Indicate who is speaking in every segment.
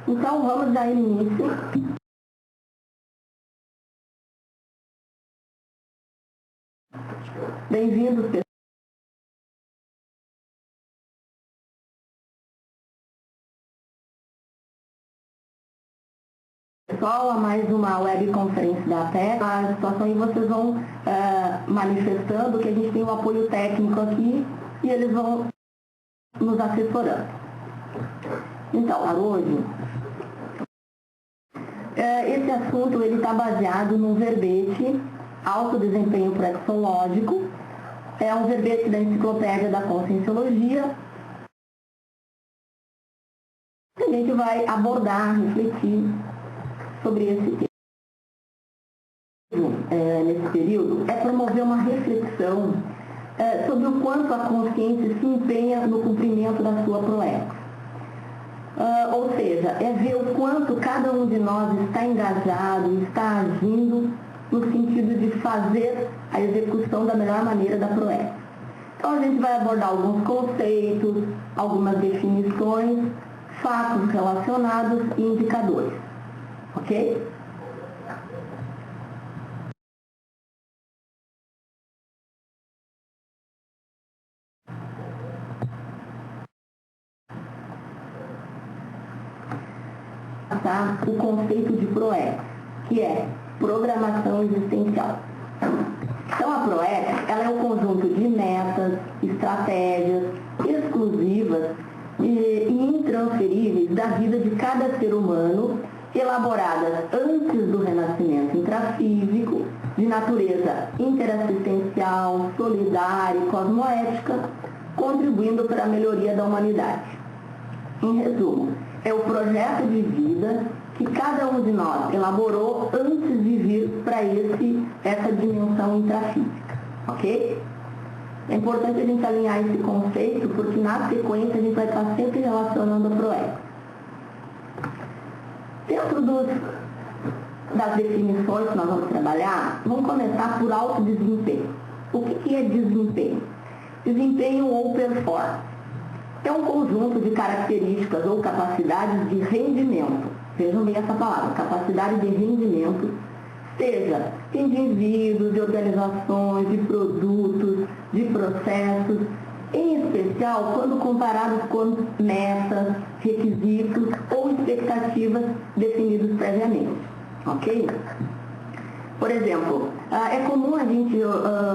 Speaker 1: Então, vamos dar início. Bem-vindos, pessoal, a mais uma webconferência da APEC. A situação aí vocês vão manifestando que a gente tem um apoio técnico aqui e eles vão nos assessorando. Então, para hoje, esse assunto está baseado num verbete, alto desempenho praxeológico, é um verbete da Enciclopédia da Conscienciologia. A gente vai abordar, refletir sobre esse tema. Nesse período, é promover uma reflexão sobre o quanto a consciência se empenha no cumprimento da sua proex. Ou seja, é ver o quanto cada um de nós está engajado, está agindo no sentido de fazer a execução da melhor maneira da proex. Então a gente vai abordar alguns conceitos, algumas definições, fatos relacionados e indicadores. Ok? Tá? O conceito de PROEX, que é Programação Existencial. Então a PROEX, ela é um conjunto de metas, estratégias exclusivas e intransferíveis da vida de cada ser humano, elaboradas antes do renascimento intrafísico, de natureza interassistencial, solidária e cosmoética, contribuindo para a melhoria da humanidade. Em resumo, é o projeto de vida que cada um de nós elaborou antes de vir para essa dimensão intrafísica, ok? É importante a gente alinhar esse conceito, porque na sequência a gente vai estar sempre relacionando a PROEX. Dentro das definições que nós vamos trabalhar, vamos começar por alto desempenho. O que é desempenho? Desempenho ou performance é um conjunto de características ou capacidades de rendimento. Vejam bem essa palavra, capacidade de rendimento, seja de indivíduos, de organizações, de produtos, de processos, em especial quando comparados com metas, requisitos ou expectativas definidos previamente. Ok? Por exemplo, é comum a gente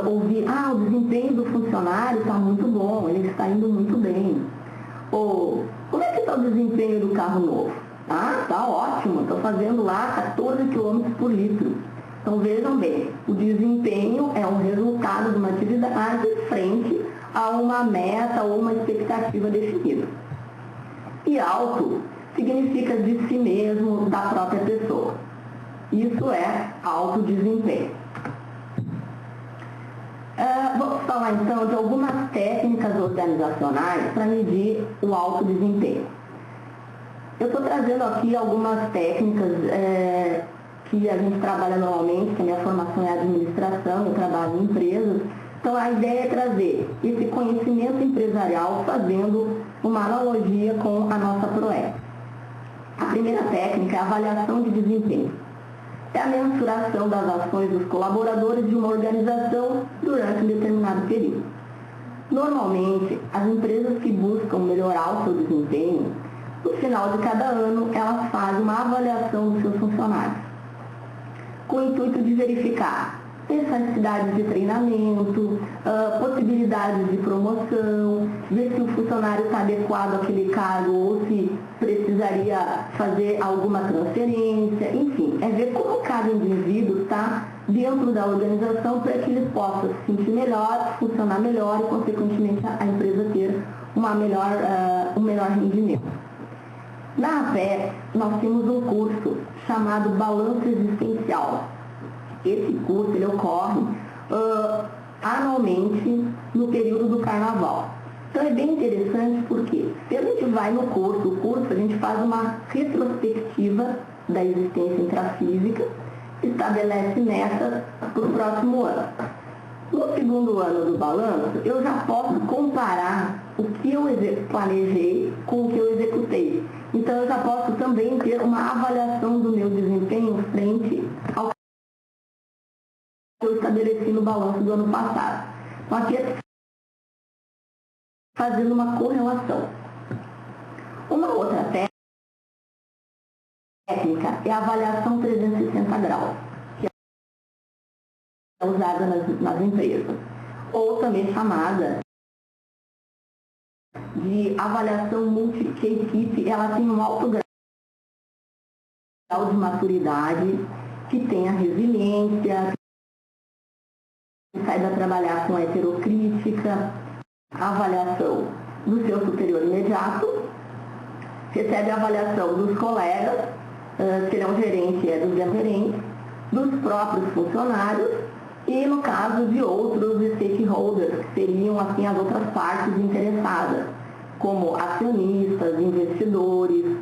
Speaker 1: ouvir, o desempenho do funcionário está muito bom, ele está indo muito bem. Ou, como é que está o desempenho do carro novo? Está ótimo, estou fazendo lá 14 km por litro. Então vejam bem, o desempenho é um resultado de uma atividade frente a uma meta ou uma expectativa definida. E alto significa de si mesmo, da própria pessoa. Isso é alto desempenho. Vamos falar então de algumas técnicas organizacionais para medir o alto desempenho. Eu estou trazendo aqui algumas técnicas que a gente trabalha normalmente, que a minha formação é administração, eu trabalho em empresas. Então a ideia é trazer esse conhecimento empresarial fazendo uma analogia com a nossa PROEX. A primeira técnica é a avaliação de desempenho. É a mensuração das ações dos colaboradores de uma organização durante um determinado período. Normalmente, as empresas que buscam melhorar o seu desempenho, no final de cada ano, elas fazem uma avaliação dos seus funcionários, com o intuito de verificar necessidades de treinamento, possibilidades de promoção, ver se o funcionário está adequado àquele cargo ou se precisaria fazer alguma transferência, enfim, é ver como cada indivíduo está dentro da organização para que ele possa se sentir melhor, funcionar melhor e, consequentemente, a empresa ter um melhor rendimento. Na APEC, nós temos um curso chamado Balanço Existencial. Esse curso ele ocorre anualmente no período do carnaval. Então é bem interessante porque se a gente vai no curso, a gente faz uma retrospectiva da existência intrafísica, estabelece metas para o próximo ano. No segundo ano do balanço, eu já posso comparar o que eu planejei com o que eu executei. Então eu já posso também a avaliação do meu desempenho frente ao que eu estabeleci no balanço do ano passado. Então, aqui é fazendo uma correlação. Uma outra técnica é a avaliação 360 graus, que é usada nas empresas, ou também chamada de avaliação que a equipe ela tem um alto grau de maturidade, que tenha resiliência, que saiba trabalhar com heterocrítica, a avaliação do seu superior imediato, recebe a avaliação dos colegas, que ele é um gerente, é dos gerentes, dos próprios funcionários e, no caso, de outros stakeholders, que seriam assim, as outras partes interessadas, como acionistas, investidores.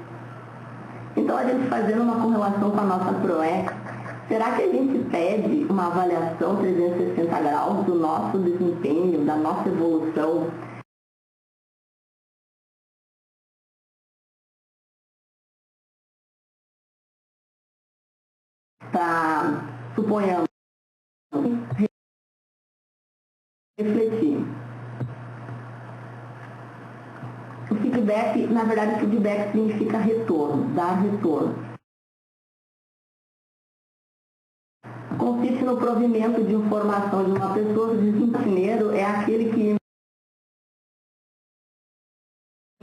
Speaker 1: Então, a gente fazendo uma correlação com a nossa PROEX, será que a gente pede uma avaliação 360 graus do nosso desempenho, da nossa evolução? Para, suponhamos, refletir. O feedback, na verdade, feedback significa retorno, dar retorno. Consiste no provimento de informação de uma pessoa. O desempenho é aquele que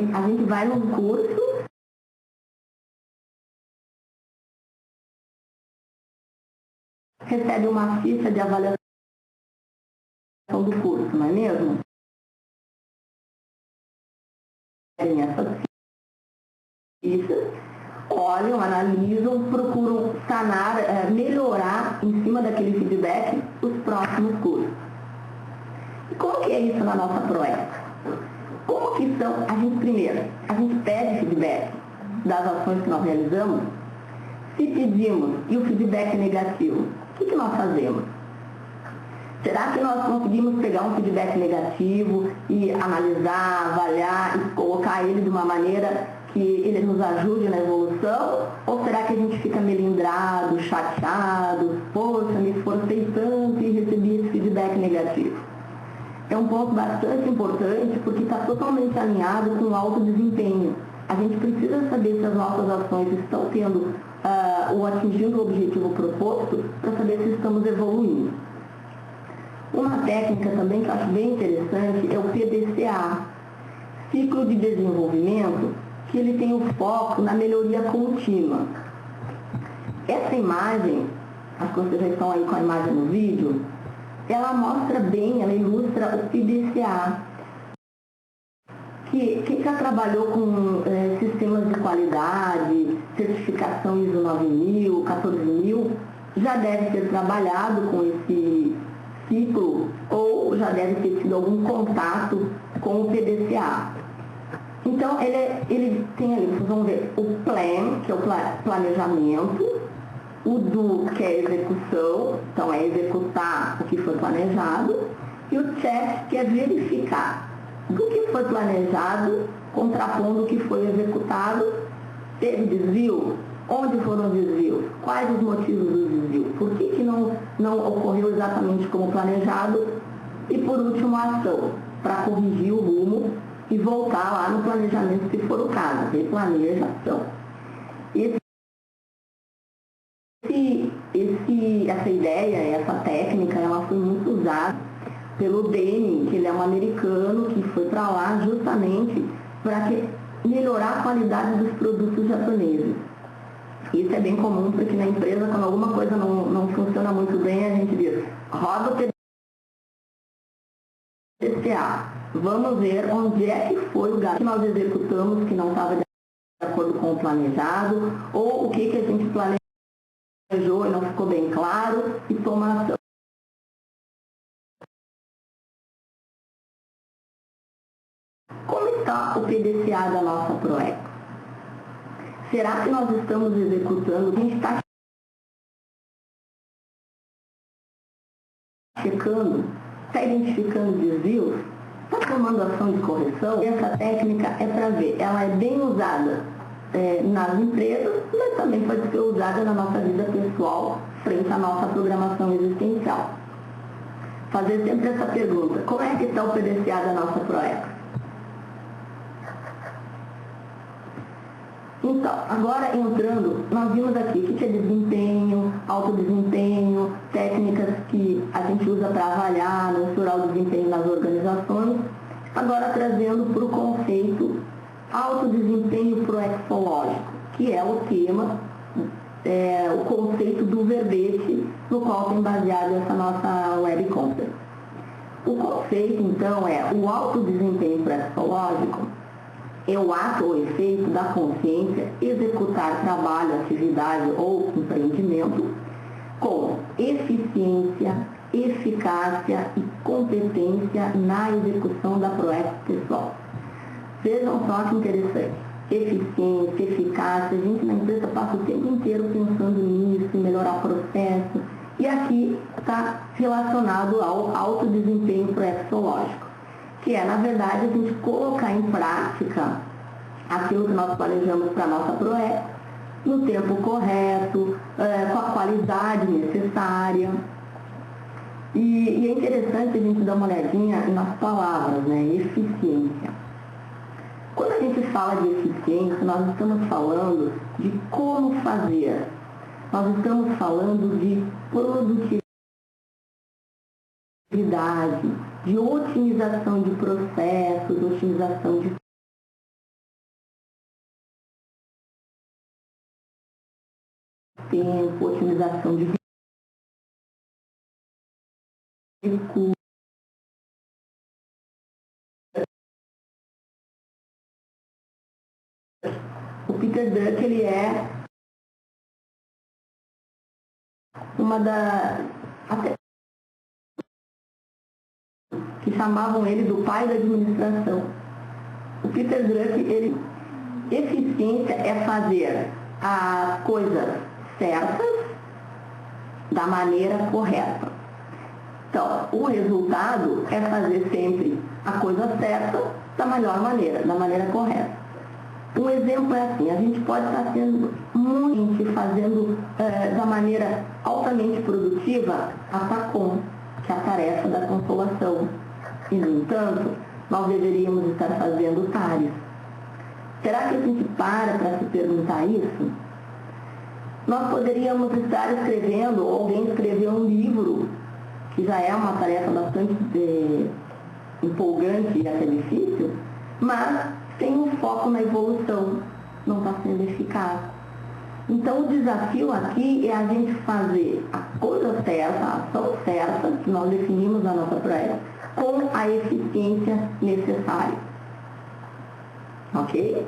Speaker 1: a gente vai num curso, recebe uma ficha de avaliação do curso, não é mesmo? Essas fichas, olham, analisam, procuram sanar, melhorar em cima daquele feedback os próximos cursos. E como que é isso na nossa PROEX? Como que são, primeiro, a gente pede feedback das ações que nós realizamos. Se pedimos e o feedback é negativo, o que nós fazemos? Será que nós conseguimos pegar um feedback negativo e analisar, avaliar e colocar ele de uma maneira que ele nos ajude na evolução? Ou será que a gente fica melindrado, chateado, poxa, me esforcei tanto e recebi esse feedback negativo? É um ponto bastante importante porque está totalmente alinhado com o alto desempenho. A gente precisa saber se as nossas ações estão tendo ou atingindo o objetivo proposto para saber se estamos evoluindo. Uma técnica também que eu acho bem interessante é o PDCA, Ciclo de Desenvolvimento, que ele tem o foco na melhoria contínua. Essa imagem, acho que vocês já estão aí com a imagem no vídeo, ela mostra bem, ela ilustra o PDCA. Quem já trabalhou com sistemas de qualidade, certificação ISO 9000, 14000, já deve ter trabalhado com esse ciclo ou já deve ter tido algum contato com o PDCA. Então, ele tem ali, vocês vão ver, o plan, que é o planejamento, o do, que é a execução, então é executar o que foi planejado, e o check, que é verificar do que foi planejado, contrapondo o que foi executado, teve desvio, onde foram os desvios, quais os motivos dos desvios, por que não ocorreu exatamente como planejado, e por último a ação, para corrigir o rumo e voltar lá no planejamento se for o caso, replaneja a ação. Essa ideia, essa técnica, ela foi muito usada pelo Deming, que ele é um americano que foi para lá justamente para melhorar a qualidade dos produtos japoneses. Isso é bem comum, porque na empresa, quando alguma coisa não funciona muito bem, a gente diz, roda o PDCA, vamos ver onde é que foi o gasto que nós executamos que não estava de acordo com o planejado, ou o que a gente planejou e não ficou bem claro, e toma ação. Como está o PDCA da nossa PROEX? Será que nós estamos executando? A gente está checando, está identificando desvios, está tomando ação de correção? Essa técnica é para ver, ela é bem usada nas empresas, mas também pode ser usada na nossa vida pessoal, frente à nossa programação existencial. Fazer sempre essa pergunta: como é que está o PDCA da nossa PROEX? Então, agora entrando, nós vimos aqui o que é desempenho, autodesempenho, técnicas que a gente usa para avaliar, mensurar o desempenho nas organizações. Agora trazendo para o conceito autodesempenho proexológico, que é o tema, o conceito do verbete no qual tem baseado essa nossa webconference. O conceito, então, é o autodesempenho proexológico é o ato ou efeito da consciência executar trabalho, atividade ou empreendimento com eficiência, eficácia e competência na execução da PROEX pessoal. Vejam só que interessante. Eficiência, eficácia, a gente na empresa passa o tempo inteiro pensando nisso, em melhorar o processo, e aqui está relacionado ao autodesempenho proexológico, que é, na verdade, a gente colocar em prática aquilo que nós planejamos para a nossa PROEX no tempo correto, com a qualidade necessária. E é interessante a gente dar uma olhadinha nas palavras, né? Eficiência. Quando a gente fala de eficiência, nós estamos falando de como fazer. Nós estamos falando de produtividade, de otimização de processos, otimização de tempo, otimização de recursos. O Peter Drucker, ele é uma até que chamavam ele do pai da administração. O Peter Drucker, eficiência é fazer as coisas certas da maneira correta. Então, o resultado é fazer sempre a coisa certa da melhor maneira, da maneira correta. Um exemplo é assim: a gente pode estar sendo muito fazendo da maneira altamente produtiva a TACOM, que é a tarefa da consolação. E, no entanto, nós deveríamos estar fazendo TARES. Será que a gente para se perguntar isso? Nós poderíamos estar escrevendo, ou alguém escreveu um livro, que já é uma tarefa bastante empolgante e até difícil, mas tem um foco na evolução, não está sendo eficaz. Então, o desafio aqui é a gente fazer a coisa certa, a ação certa, que nós definimos na nossa PROEX, com a eficiência necessária. Ok?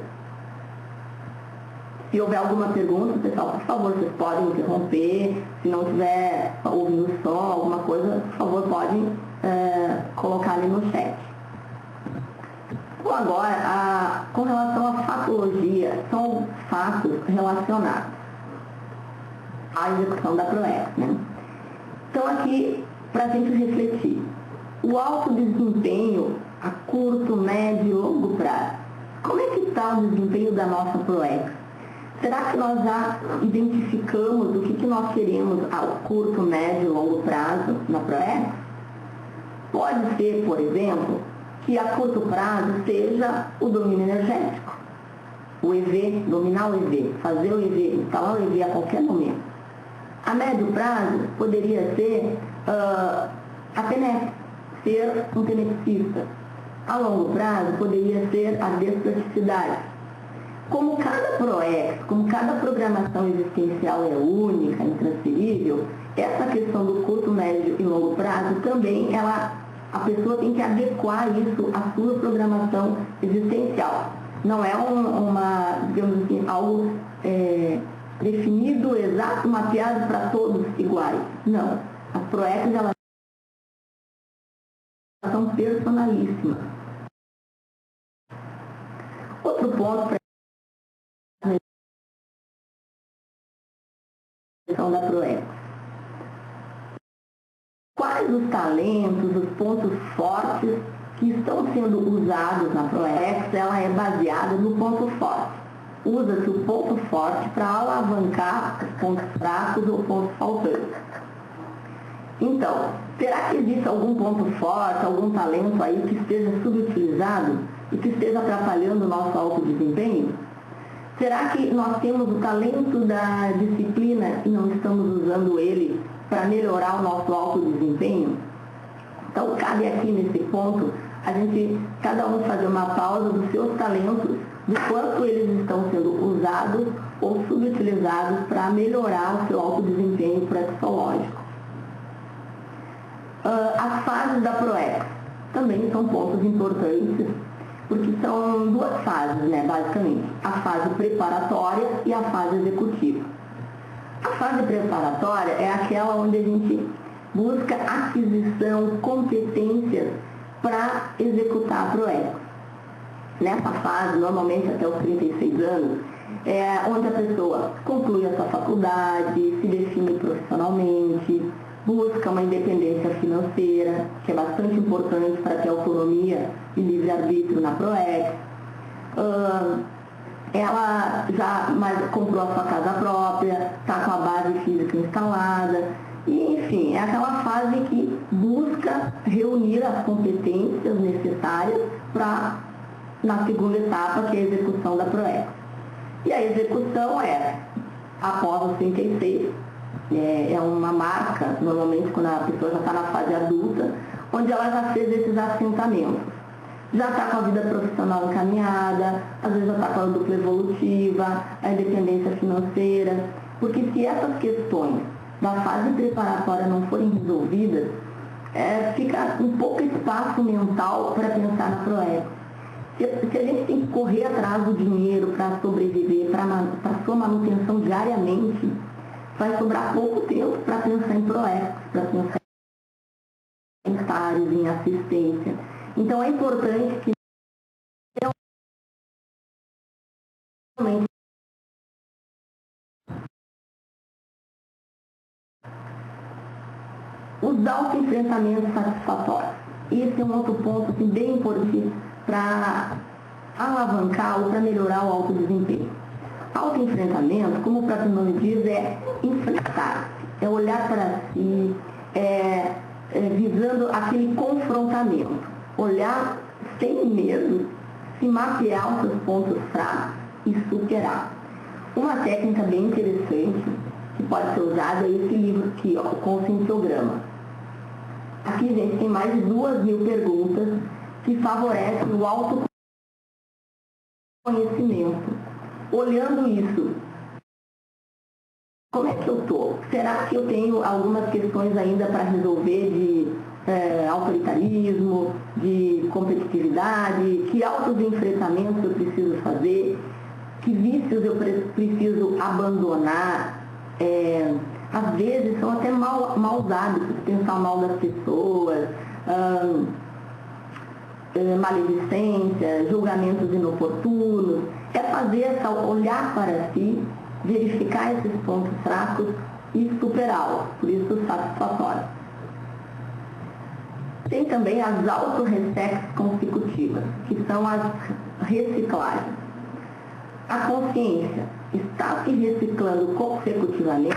Speaker 1: Se houver alguma pergunta, pessoal, por favor, vocês podem interromper. Se não tiver ouvindo só alguma coisa, por favor, podem colocar ali no chat. Bom, agora, com relação à fatologia, são fatos relacionados à execução da PROEX, né? Então, aqui, para a gente refletir, o alto desempenho a curto, médio e longo prazo. Como é que está o desempenho da nossa PROEX? Será que nós já identificamos o que nós queremos a curto, médio e longo prazo na PROEX? Pode ser, por exemplo, que a curto prazo seja o domínio energético. O EV, dominar o EV, fazer o EV, instalar o EV a qualquer momento. A médio prazo poderia ser a PENEP, ser um tenepsista. A longo prazo poderia ser a desplaticidade. Como cada PROEX, como cada programação existencial é única, intransferível, essa questão do curto, médio e longo prazo também a pessoa tem que adequar isso à sua programação existencial. Não é digamos assim, algo definido, exato, mapeado para todos iguais. Não. As PROEX, elas são personalíssimas. Outro ponto para a questão da PROEX. Quais os talentos, os pontos fortes que estão sendo usados na PROEX? Ela é baseada no ponto forte. usa-se o ponto forte para alavancar os pontos fracos ou pontos faltantes. Então, será que existe algum ponto forte, algum talento aí que esteja subutilizado e que esteja atrapalhando o nosso alto desempenho? Será que nós temos o talento da disciplina e não estamos usando ele para melhorar o nosso alto desempenho? Então, cabe aqui nesse ponto cada um fazer uma pausa dos seus talentos, do quanto eles estão sendo usados ou subutilizados para melhorar o seu alto desempenho pré-psicológico. As fases da PROEX também são pontos importantes, porque são duas fases, né, basicamente, a fase preparatória e a fase executiva. A fase preparatória é aquela onde a gente busca aquisição, competências para executar a PROEX. Nessa fase, normalmente até os 36 anos, é onde a pessoa conclui a sua faculdade, se define profissionalmente, busca uma independência financeira, que é bastante importante para ter autonomia e livre-arbítrio na PROEX. Ela já comprou a sua casa própria, está com a base física instalada, e, enfim, é aquela fase que busca reunir as competências necessárias para, na segunda etapa, que é a execução da PROEX. E a execução após os 36, é uma marca, normalmente quando a pessoa já está na fase adulta, onde ela já fez esses assentamentos. Já está com a vida profissional encaminhada, às vezes já está com a dupla evolutiva, a independência financeira, porque se essas questões da fase preparatória não forem resolvidas, fica um pouco espaço mental para pensar na PROEX. Se a gente tem que correr atrás do dinheiro para sobreviver, para sua manutenção diariamente, vai sobrar pouco tempo para pensar em PROEX, para pensar em estágios, em assistência. Então é importante que realmente os autoenfrentamentos satisfatórios. Esse é um outro ponto assim, bem importante para alavancar ou para melhorar o alto desempenho. Autoenfrentamento, como o próprio nome diz, é enfrentar, é olhar para si, visando aquele confrontamento, olhar sem medo, se mapear os seus pontos fracos e superar. Uma técnica bem interessante que pode ser usada é esse livro aqui, ó, o Conscienciograma. Aqui, gente, tem mais de 2.000 perguntas que favorecem o autoconhecimento. Olhando isso, como é que eu estou? Será que eu tenho algumas questões ainda para resolver de autoritarismo, de competitividade? Que autoenfrentamentos eu preciso fazer? Que vícios eu preciso abandonar? Às vezes são até maus hábitos, pensar mal das pessoas, maledicência, julgamentos inoportunos. É fazer olhar para si, verificar esses pontos fracos e superá-los, por isso satisfatório. Tem também as auto-resex consecutivas, que são as reciclagens. A consciência está se reciclando consecutivamente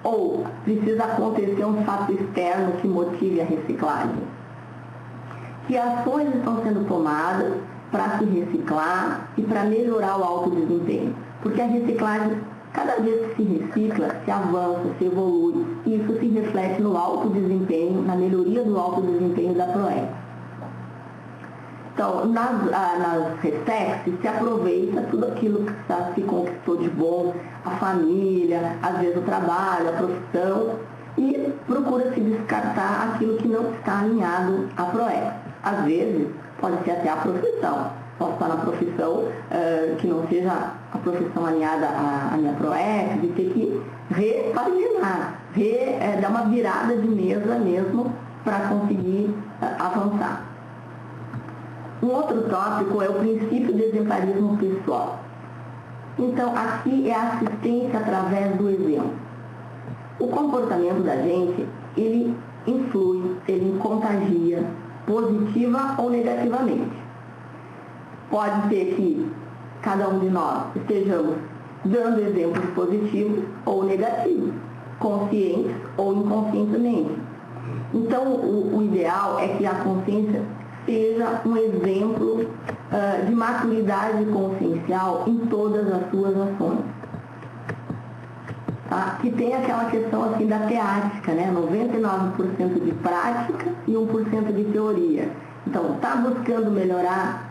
Speaker 1: ou precisa acontecer um fato externo que motive a reciclagem? Que ações estão sendo tomadas para se reciclar e para melhorar o alto desempenho? Porque a reciclagem, cada vez que se recicla, se avança, se evolui, e isso se reflete no alto desempenho, na melhoria do alto desempenho da PROEX. Então, nas RESEX se aproveita tudo aquilo que se conquistou de bom, a família, às vezes o trabalho, a profissão, e procura se descartar aquilo que não está alinhado à PROEX. Às vezes, pode ser até a profissão. Posso estar na profissão que não seja a profissão alinhada à minha PROEX, de ter que repaginar, dar uma virada de mesa mesmo para conseguir avançar. Um outro tópico é o princípio do exemplarismo pessoal. Então, aqui é a assistência através do exemplo. O comportamento da gente, ele influi, ele contagia, positiva ou negativamente. Pode ser que cada um de nós estejamos dando exemplos positivos ou negativos, conscientes ou inconscientemente. Então, o ideal é que a consciência seja um exemplo de maturidade consciencial em todas as suas ações. Tá? Que tem aquela questão assim da teática, né? 99% de prática e 1% de teoria. Então, está buscando melhorar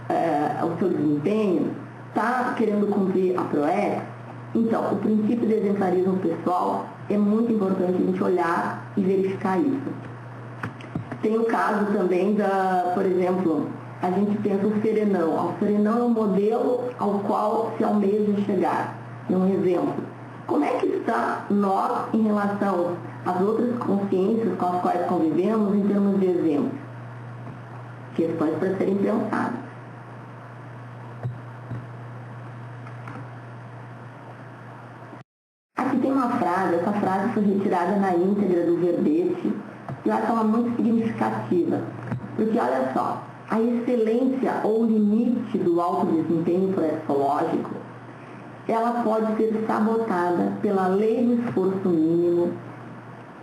Speaker 1: o seu desempenho, está querendo cumprir a PROEX. Então, o princípio de exemplarismo pessoal é muito importante a gente olhar e verificar isso. Tem o caso também por exemplo, a gente pensa o serenão. O serenão é um modelo ao qual se almeja chegar. É um exemplo. Como é que está nós em relação às outras consciências com as quais convivemos em termos de exemplos? Questões para serem pensadas. Aqui tem uma frase, essa frase foi retirada na íntegra do verbete, e eu acho ela muito significativa, porque olha só, a excelência ou limite do alto desempenho proexológico, ela pode ser sabotada pela lei do esforço mínimo,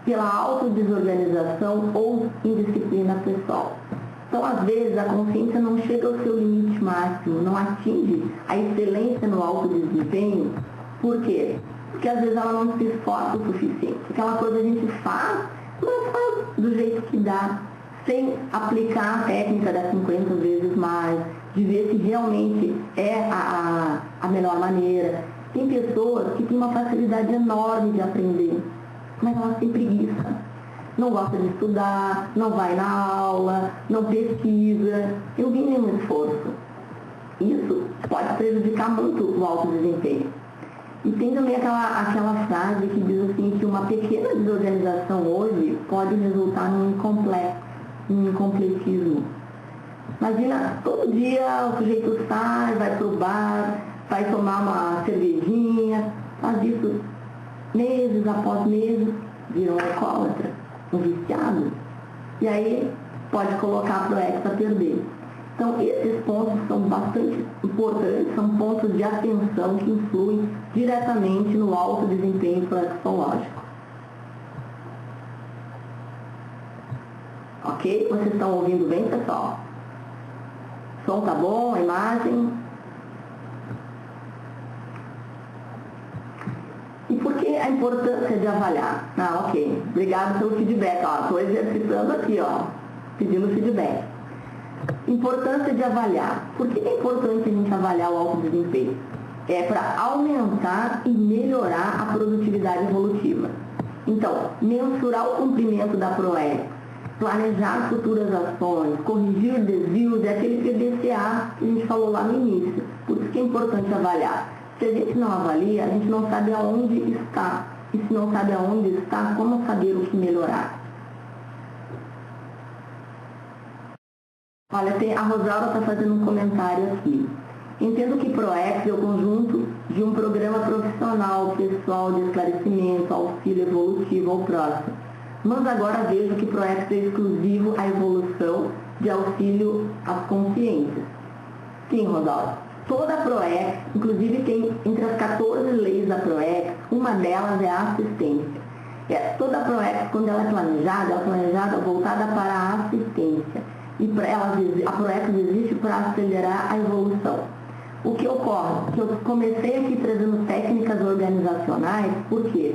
Speaker 1: pela autodesorganização ou indisciplina pessoal. Então, às vezes, a consciência não chega ao seu limite máximo, não atinge a excelência no alto desempenho. Por quê? Porque às vezes ela não se esforça o suficiente. Aquela coisa a gente faz, mas faz do jeito que dá, sem aplicar a técnica das 50 vezes mais, de ver se realmente é a melhor maneira. Tem pessoas que têm uma facilidade enorme de aprender, mas elas têm preguiça. Não gosta de estudar, não vai na aula, não pesquisa, não tem nenhum esforço. Isso pode prejudicar muito o alto desempenho. E tem também aquela frase que diz assim que uma pequena desorganização hoje pode resultar num incompletismo. Imagina, todo dia o sujeito sai, vai pro bar, vai tomar uma cervejinha, faz isso meses após meses, vira um alcoólatra, um viciado. E aí pode colocar a PROEX a perder. Então, esses pontos são bastante importantes, são pontos de atenção que influem diretamente no alto desempenho proexológico. Ok? Vocês estão ouvindo bem, pessoal? Som tá bom? A imagem? E por que a importância de avaliar? Ah, ok. Obrigado pelo feedback. Estou exercitando aqui, pedindo feedback. Importância de avaliar. Por que é importante a gente avaliar o alto desempenho? É para aumentar e melhorar a produtividade evolutiva. Então, mensurar o cumprimento da PROEX, planejar futuras ações, corrigir desvios, é aquele PDCA que a gente falou lá no início. Por isso que é importante avaliar. Se a gente não avalia, a gente não sabe aonde está. E se não sabe aonde está, como saber o que melhorar? Olha, a Rosalba está fazendo um comentário aqui. Entendo que PROEX é o conjunto de um programa profissional, pessoal, de esclarecimento, auxílio evolutivo ao próximo. Mas agora vejo que PROEX é exclusivo à evolução de auxílio às consciências. Sim, Rosalba. Toda a PROEX, inclusive tem entre as 14 leis da PROEX, uma delas é a assistência. Toda a PROEX, quando ela é planejada voltada para a assistência. E a PROEX existe para acelerar a evolução. O que ocorre? Que eu comecei aqui trazendo técnicas organizacionais, por quê?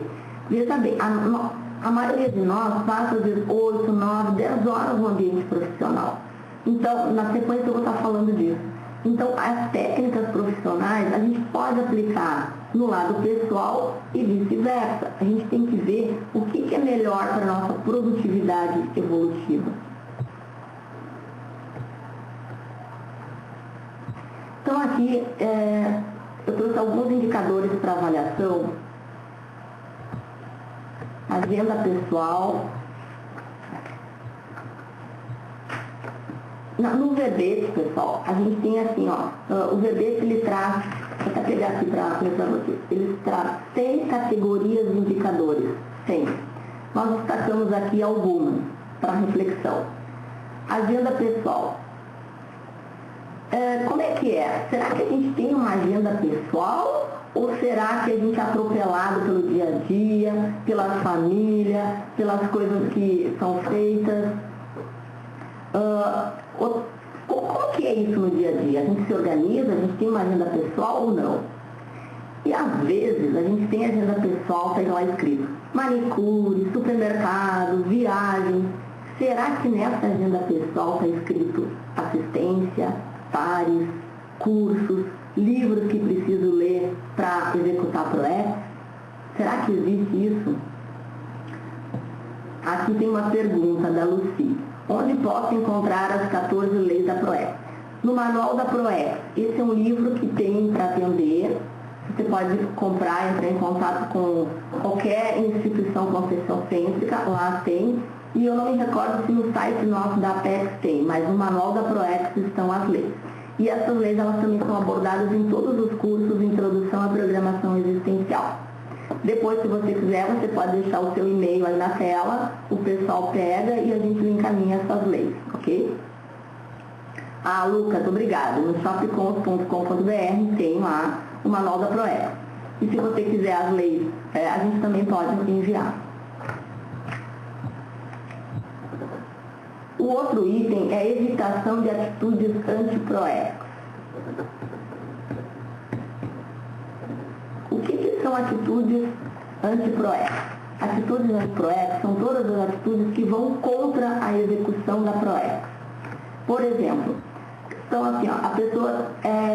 Speaker 1: Veja bem, a maioria de nós passa às vezes 8, 9, 10 horas no ambiente profissional. Então, na sequência eu vou estar falando disso. Então, as técnicas profissionais a gente pode aplicar no lado pessoal e vice-versa. A gente tem que ver o que é melhor para a nossa produtividade evolutiva. Então, aqui eu trouxe alguns indicadores para avaliação. Agenda pessoal. No verbete, pessoal, a gente tem assim, o verbete ele traz, vou até pegar aqui para vocês, ele traz 100 categorias de indicadores, 100. Nós destacamos aqui algumas para reflexão. Agenda pessoal. Como é que é? Será que a gente tem uma agenda pessoal ou será que a gente é atropelado pelo dia a dia, pela família, pelas coisas que são feitas? Como que é isso no dia a dia? A gente se organiza, a gente tem uma agenda pessoal ou não? E às vezes a gente tem agenda pessoal, tá lá escrito manicure, supermercado, viagem. Será que nessa agenda pessoal está escrito assistência, pares, cursos, livros que preciso ler para executar PROEX? Será que existe isso? Aqui tem uma pergunta da Lucy. Onde posso encontrar as 14 leis da PROEX? No Manual da PROEX. Esse é um livro que tem para atender. Você pode comprar, entrar em contato com qualquer instituição concession-cêntrica, lá tem. E eu não me recordo se no site nosso da Apex tem, mas no Manual da PROEX estão as leis. E essas leis elas também são abordadas em todos os cursos de Introdução à Programação Existencial. Depois, se você quiser, você pode deixar o seu e-mail aí na tela, o pessoal pega e a gente encaminha essas leis, ok? Ah, Lucas, obrigado. No shopcons.com.br tem lá o Manual da PROEX. E se você quiser as leis, a gente também pode enviar. O outro item é a evitação de atitudes anti-PROEX. O que são atitudes anti-PROEX? Atitudes anti-PROEX são todas as atitudes que vão contra a execução da PROEX. Por exemplo, então assim, a pessoa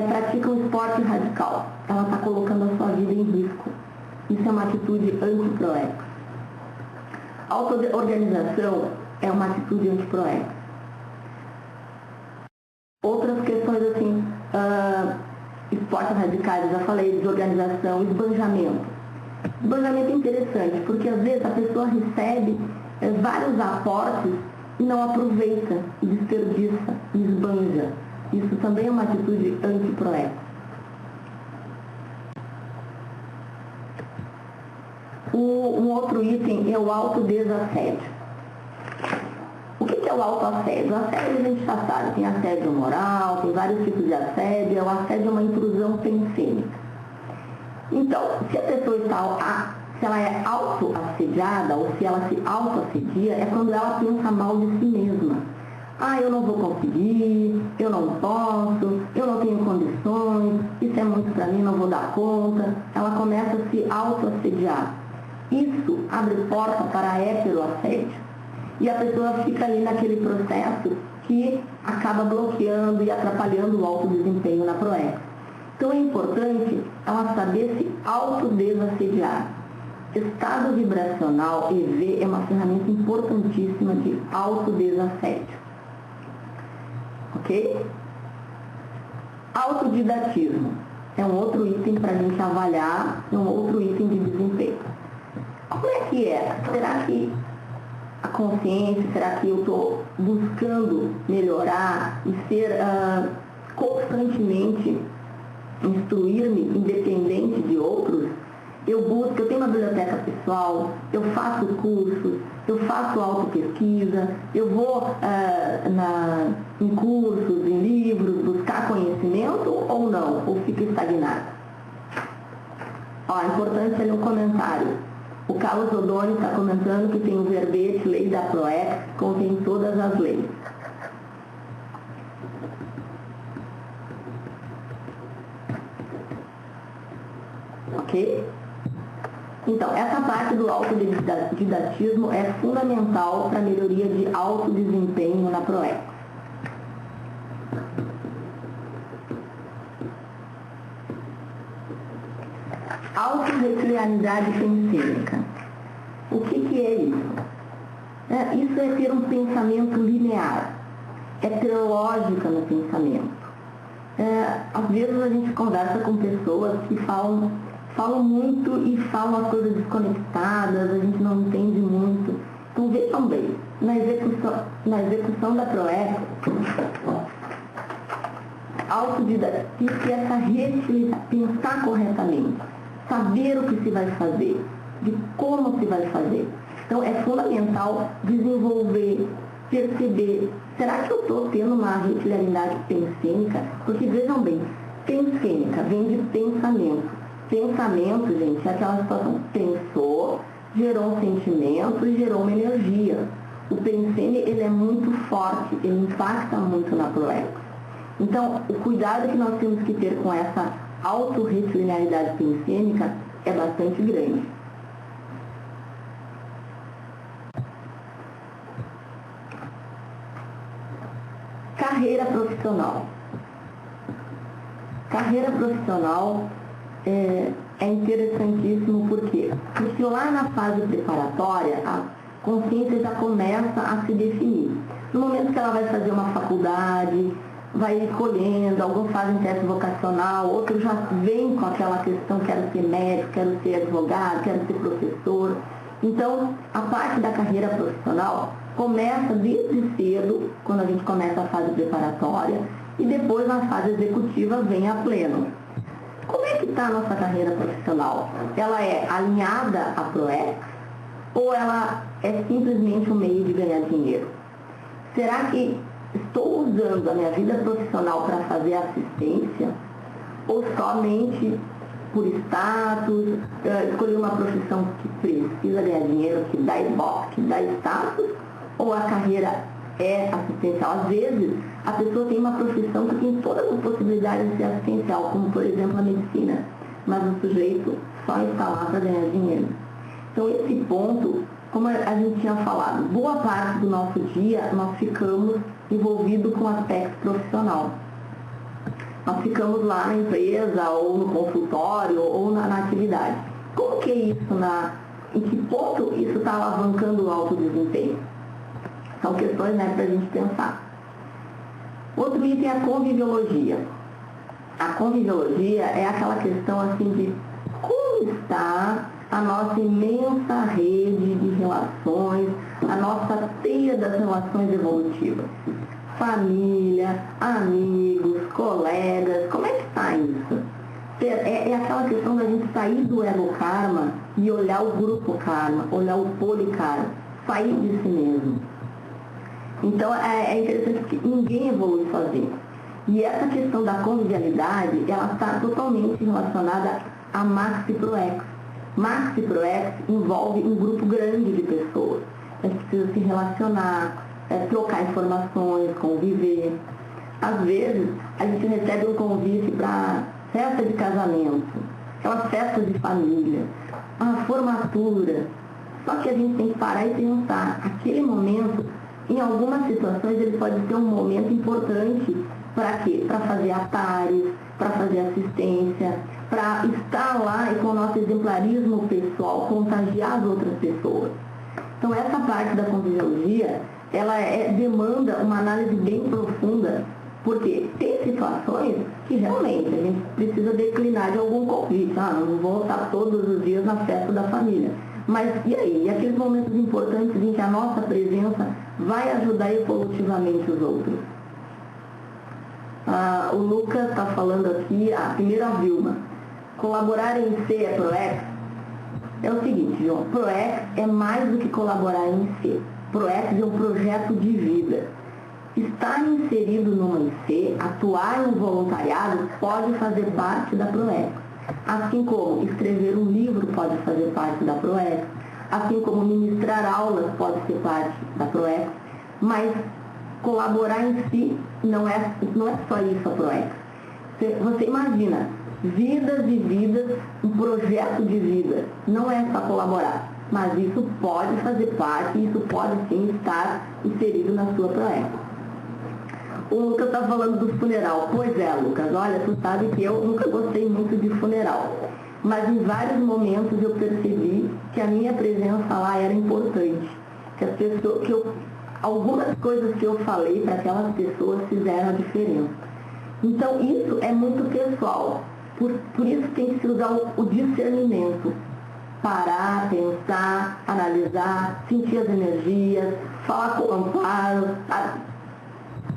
Speaker 1: pratica um esporte radical. Ela está colocando a sua vida em risco. Isso é uma atitude anti-PROEX. Auto-organização é uma atitude anti-PROEX. Outras questões assim, esportes radicais, já falei, desorganização, esbanjamento. Esbanjamento é interessante, porque às vezes a pessoa recebe vários aportes e não aproveita, e desperdiça, e esbanja. Isso também é uma atitude anti-PROEX. Um outro item é o autodesassédio. O que é o autoassédio? O assédio a gente já sabe, tem assédio moral, tem vários tipos de assédio. O assédio é uma intrusão pensênica. Então, se a pessoa se ela é autoassediada ou se ela se autoassedia, é quando ela pensa mal de si mesma. Ah, eu não vou conseguir, eu não posso, eu não tenho condições, isso é muito para mim, não vou dar conta. Ela começa a se autoassediar. Isso abre porta para heteroassédio. E a pessoa fica ali naquele processo que acaba bloqueando e atrapalhando o alto desempenho na PROEX. Então é importante ela saber se autodesassediar. Estado vibracional, EV, é uma ferramenta importantíssima de autodesassédio. Ok? Autodidatismo é um outro item para a gente avaliar, é um outro item de desempenho. Como é que é? Será que a consciência, será que eu estou buscando melhorar e ser constantemente instruir-me independente de outros? Eu tenho uma biblioteca pessoal, eu faço cursos, eu faço autopesquisa, eu vou em cursos, em livros, buscar conhecimento ou não? Ou fico estagnado? É importante ali um comentário. O Carlos Odoni está comentando que tem o verbete Lei da PROEX, contém todas as leis. Ok? Então, essa parte do autodidatismo é fundamental para a melhoria de alto desempenho na PROEX. Autorretilianidade pensênica. O que é isso? Isso é ter um pensamento linear, é ter lógica no pensamento. Às vezes a gente conversa com pessoas que falam muito e falam as coisas desconectadas, a gente não entende muito. Então vejam bem, na execução da PROEX, autodidatismo é essa pensar corretamente, saber o que se vai fazer, de como se vai fazer. Então é fundamental desenvolver perceber, será que eu estou tendo uma retiliaridade pensênica? Porque, vejam bem, pensênica vem de pensamento. Pensamento, gente, é aquela situação que pensou, gerou um sentimento e gerou uma energia. O pensene, ele é muito forte, ele impacta muito na proex. Então, o cuidado que nós temos que ter com essa autorretiliaridade pensênica é bastante grande. Carreira profissional. Carreira profissional é interessantíssimo, por quê? Porque lá na fase preparatória, a consciência já começa a se definir. No momento que ela vai fazer uma faculdade, vai escolhendo, alguns fazem teste vocacional, outros já vêm com aquela questão, quero ser médico, quero ser advogado, quero ser professor. Então, a parte da carreira profissional começa desde cedo, quando a gente começa a fase preparatória, e depois na fase executiva vem a pleno. Como é que está a nossa carreira profissional? Ela é alinhada à PROEX ou ela é simplesmente um meio de ganhar dinheiro? Será que estou usando a minha vida profissional para fazer assistência ou somente por status, escolher uma profissão que precisa ganhar dinheiro, que dá ibope, que dá status, ou a carreira é assistencial? Às vezes, a pessoa tem uma profissão que tem todas as possibilidades de ser assistencial, como, por exemplo, a medicina, mas o sujeito só está lá para ganhar dinheiro. Então, esse ponto, como a gente tinha falado, boa parte do nosso dia nós ficamos envolvidos com o aspecto profissional. Nós ficamos lá na empresa, ou no consultório, ou na atividade. Como que é isso? Em que ponto isso está alavancando o alto desempenho? São questões, né, para a gente pensar. Outro item é a conviviologia. A conviviologia é aquela questão assim de como está a nossa imensa rede de relações, a nossa teia das relações evolutivas. Família, amigos, colegas, como é que está isso? É aquela questão da gente sair do ego karma e olhar o grupo karma, olhar o polikarma, sair de si mesmo. Então, é interessante que ninguém evolui sozinho. E essa questão da convivialidade, ela está totalmente relacionada a Maxi ProEx. Maxi ProEx envolve um grupo grande de pessoas. A gente precisa se relacionar, trocar informações, conviver. Às vezes, a gente recebe um convite para festa de casamento, aquelas festas de família, a formatura. Só que a gente tem que parar e pensar, aquele momento, em algumas situações, ele pode ser um momento importante para quê? Para fazer atares, para fazer assistência, para estar lá e com o nosso exemplarismo pessoal contagiar as outras pessoas. Então, essa parte da conviviologia, ela demanda uma análise bem profunda, porque tem situações que realmente a gente precisa declinar de algum convite. Não vou estar todos os dias na festa da família. Mas e aí? E aqueles momentos importantes em que a nossa presença vai ajudar evolutivamente os outros? O Lucas está falando aqui, a primeira Vilma. Colaborar em C é ProEx? É o seguinte, João, ProEx é mais do que colaborar em C. ProEx é um projeto de vida. Estar inserido numa IC, atuar em um voluntariado, pode fazer parte da ProEx. Assim como escrever um livro pode fazer parte da ProEx, assim como ministrar aulas pode ser parte da ProEx, mas colaborar em si não é só isso a ProEx. Você imagina, vidas e vidas, um projeto de vida, não é só colaborar, mas isso pode fazer parte, isso pode sim estar inserido na sua ProEx. O Lucas está falando do funeral. Pois é, Lucas, olha, tu sabe que eu nunca gostei muito de funeral. Mas em vários momentos eu percebi que a minha presença lá era importante. Que as pessoas, algumas coisas que eu falei para aquelas pessoas fizeram a diferença. Então isso é muito pessoal. Por isso tem que se usar o discernimento. Parar, pensar, analisar, sentir as energias, falar com o amparo.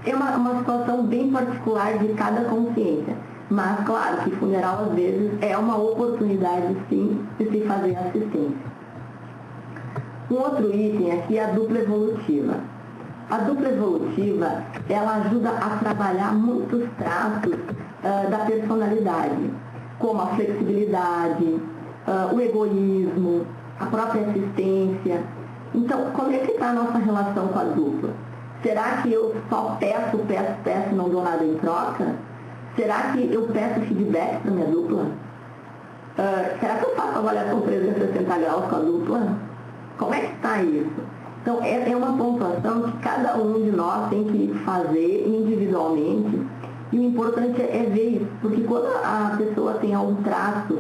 Speaker 1: É uma situação bem particular de cada consciência. Mas, claro, que funeral, às vezes, é uma oportunidade, sim, de se fazer assistência. Um outro item aqui é a dupla evolutiva. A dupla evolutiva, ela ajuda a trabalhar muitos traços da personalidade, como a flexibilidade, o egoísmo, a própria assistência. Então, como é que está a nossa relação com a dupla? Será que eu só peço e não dou nada em troca? Será que eu peço feedback para minha dupla? Será que eu faço avaliação 360 graus com a dupla? Como é que está isso? Então, é uma pontuação que cada um de nós tem que fazer individualmente. E o importante é ver isso, porque quando a pessoa tem algum traço,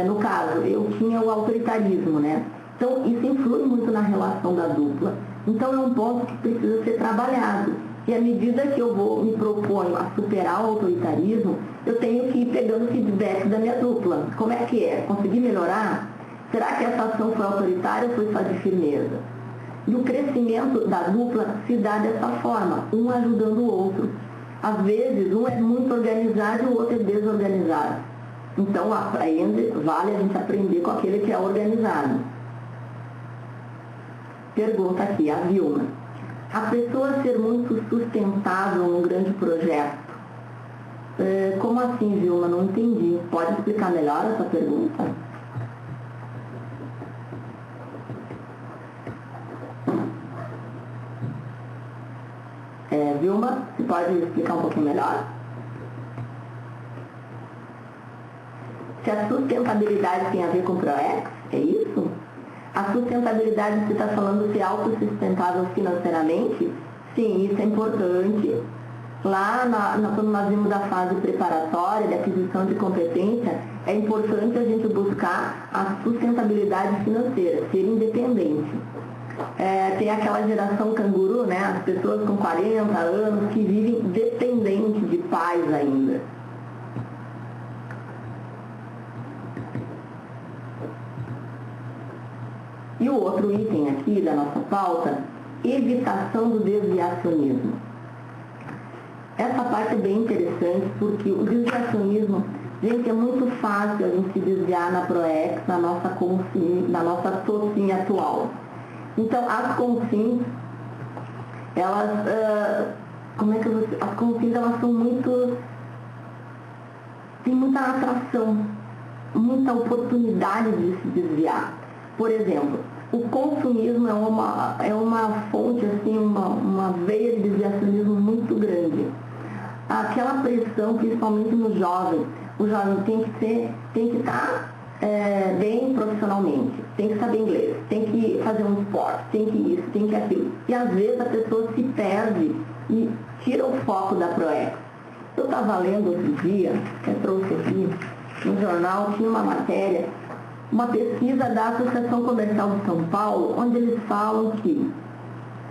Speaker 1: no caso, eu tinha o autoritarismo, né? Então, isso influi muito na relação da dupla. Então, é um ponto que precisa ser trabalhado. E à medida que eu me proponho a superar o autoritarismo, eu tenho que ir pegando feedback da minha dupla. Como é que é? Consegui melhorar? Será que essa ação foi autoritária ou foi só de firmeza? E o crescimento da dupla se dá dessa forma, um ajudando o outro. Às vezes, um é muito organizado e o outro é desorganizado. Então, vale a gente aprender com aquele que é organizado. Pergunta aqui, a Vilma. A pessoa ser muito sustentável num grande projeto. Como assim, Vilma? Não entendi. Pode explicar melhor essa pergunta? Vilma, você pode explicar um pouquinho melhor? Se a sustentabilidade tem a ver com o ProEx, é isso? A sustentabilidade, você está falando de ser autossustentável financeiramente? Sim, isso é importante. Lá, quando nós vimos a fase preparatória de aquisição de competência, é importante a gente buscar a sustentabilidade financeira, ser independente. Tem aquela geração canguru, né? As pessoas com 40 anos que vivem dependentes de pais ainda. E o outro item aqui da nossa pauta, evitação do desviacionismo. Essa parte é bem interessante porque o desviacionismo, gente, é muito fácil a gente se desviar na ProEx, na nossa TOCIM atual. Então, as CONFINS, elas, as CONFINS, elas são tem muita atração, muita oportunidade de se desviar. Por exemplo, o consumismo é uma fonte, assim, uma veia de desviacionismo muito grande. Aquela pressão, principalmente no jovem, o jovem tem que estar bem profissionalmente, tem que saber inglês, tem que fazer um esporte, tem que isso, tem que aquilo. E às vezes a pessoa se perde e tira o foco da ProEx. Eu estava lendo outro dia, eu trouxe aqui, no jornal, tinha uma matéria, uma pesquisa da Associação Comercial de São Paulo, onde eles falam que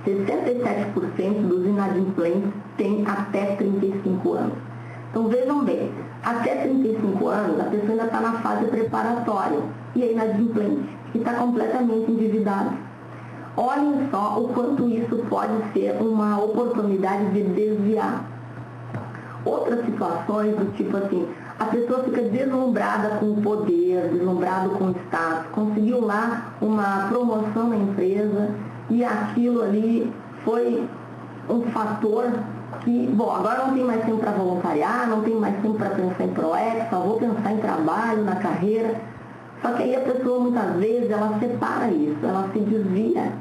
Speaker 1: 67% dos inadimplentes têm até 35 anos. Então vejam bem, até 35 anos a pessoa ainda está na fase preparatória e é inadimplente e está completamente endividada. Olhem só o quanto isso pode ser uma oportunidade de desviar. Outras situações do tipo assim, a pessoa fica deslumbrada com o poder, deslumbrada com o status, conseguiu lá uma promoção na empresa e aquilo ali foi um fator que, bom, agora não tem mais tempo para voluntariar, não tem mais tempo para pensar em ProEx, só vou pensar em trabalho, na carreira. Só que aí a pessoa muitas vezes ela separa isso, ela se desvia.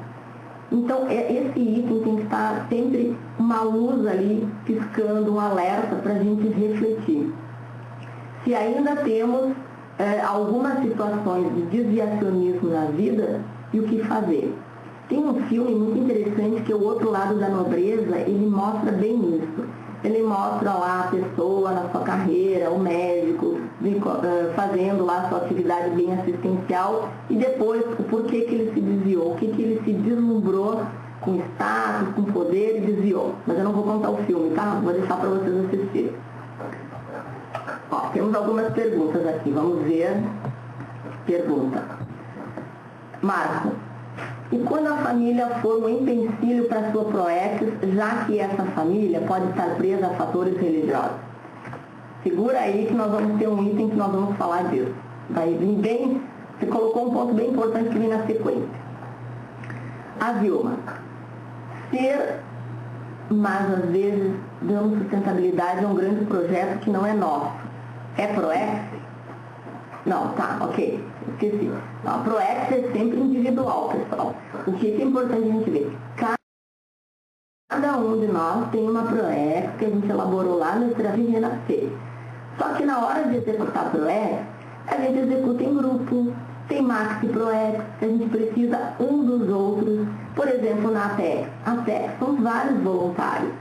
Speaker 1: Então esse item tem que estar sempre uma luz ali piscando, um alerta para a gente refletir. Se ainda temos algumas situações de desviacionismo na vida, e o que fazer? Tem um filme muito interessante que é O Outro Lado da Nobreza, ele mostra bem isso. Ele mostra lá a pessoa na sua carreira, o médico, fazendo lá a sua atividade bem assistencial e depois o porquê que ele se desviou, o que ele se deslumbrou com status, com poder e desviou. Mas eu não vou contar o filme, tá? Vou deixar para vocês assistirem. Ó, temos algumas perguntas aqui, vamos ver. Pergunta. Marco. E quando a família for um empecilho para sua ProEx, já que essa família pode estar presa a fatores religiosos? Segura aí que nós vamos ter um item que nós vamos falar disso. Vai vir bem, você colocou um ponto bem importante que vem na sequência. A Vilma. Ser mas às vezes damos sustentabilidade a um grande projeto que não é nosso. É ProEx? Não, tá, ok, esqueci. Não, a ProEx é sempre individual, pessoal. O que é importante a gente ver? Cada um de nós tem uma ProEx que a gente elaborou lá na estratégia Renascer. Só que na hora de executar a ProEx, a gente executa em grupo. Tem Maxi ProEx, a gente precisa um dos outros. Por exemplo, na ATEC. A ATEC são vários voluntários.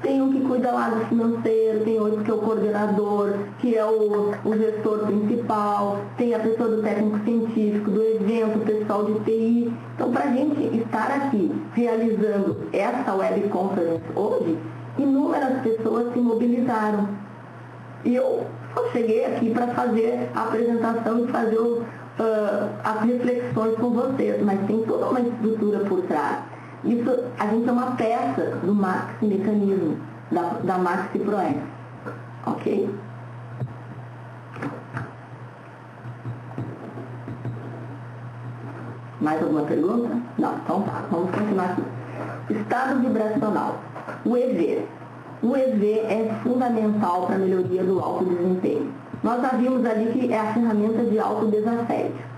Speaker 1: Tem um que cuida lá do financeiro, tem outro que é o coordenador, que é o gestor principal, tem a pessoa do técnico científico, do evento, o pessoal de TI. Então, para a gente estar aqui realizando essa web conference hoje, inúmeras pessoas se mobilizaram. E eu só cheguei aqui para fazer a apresentação e fazer as reflexões com vocês, mas tem toda uma estrutura por trás. Isso, a gente é uma peça do Maxi Mecanismo, da Maxi ProEx, ok? Mais alguma pergunta? Não, então tá, vamos continuar aqui. Estado vibracional, o EV. O EV é fundamental para a melhoria do alto desempenho. Nós já vimos ali que é a ferramenta de autodesassédio.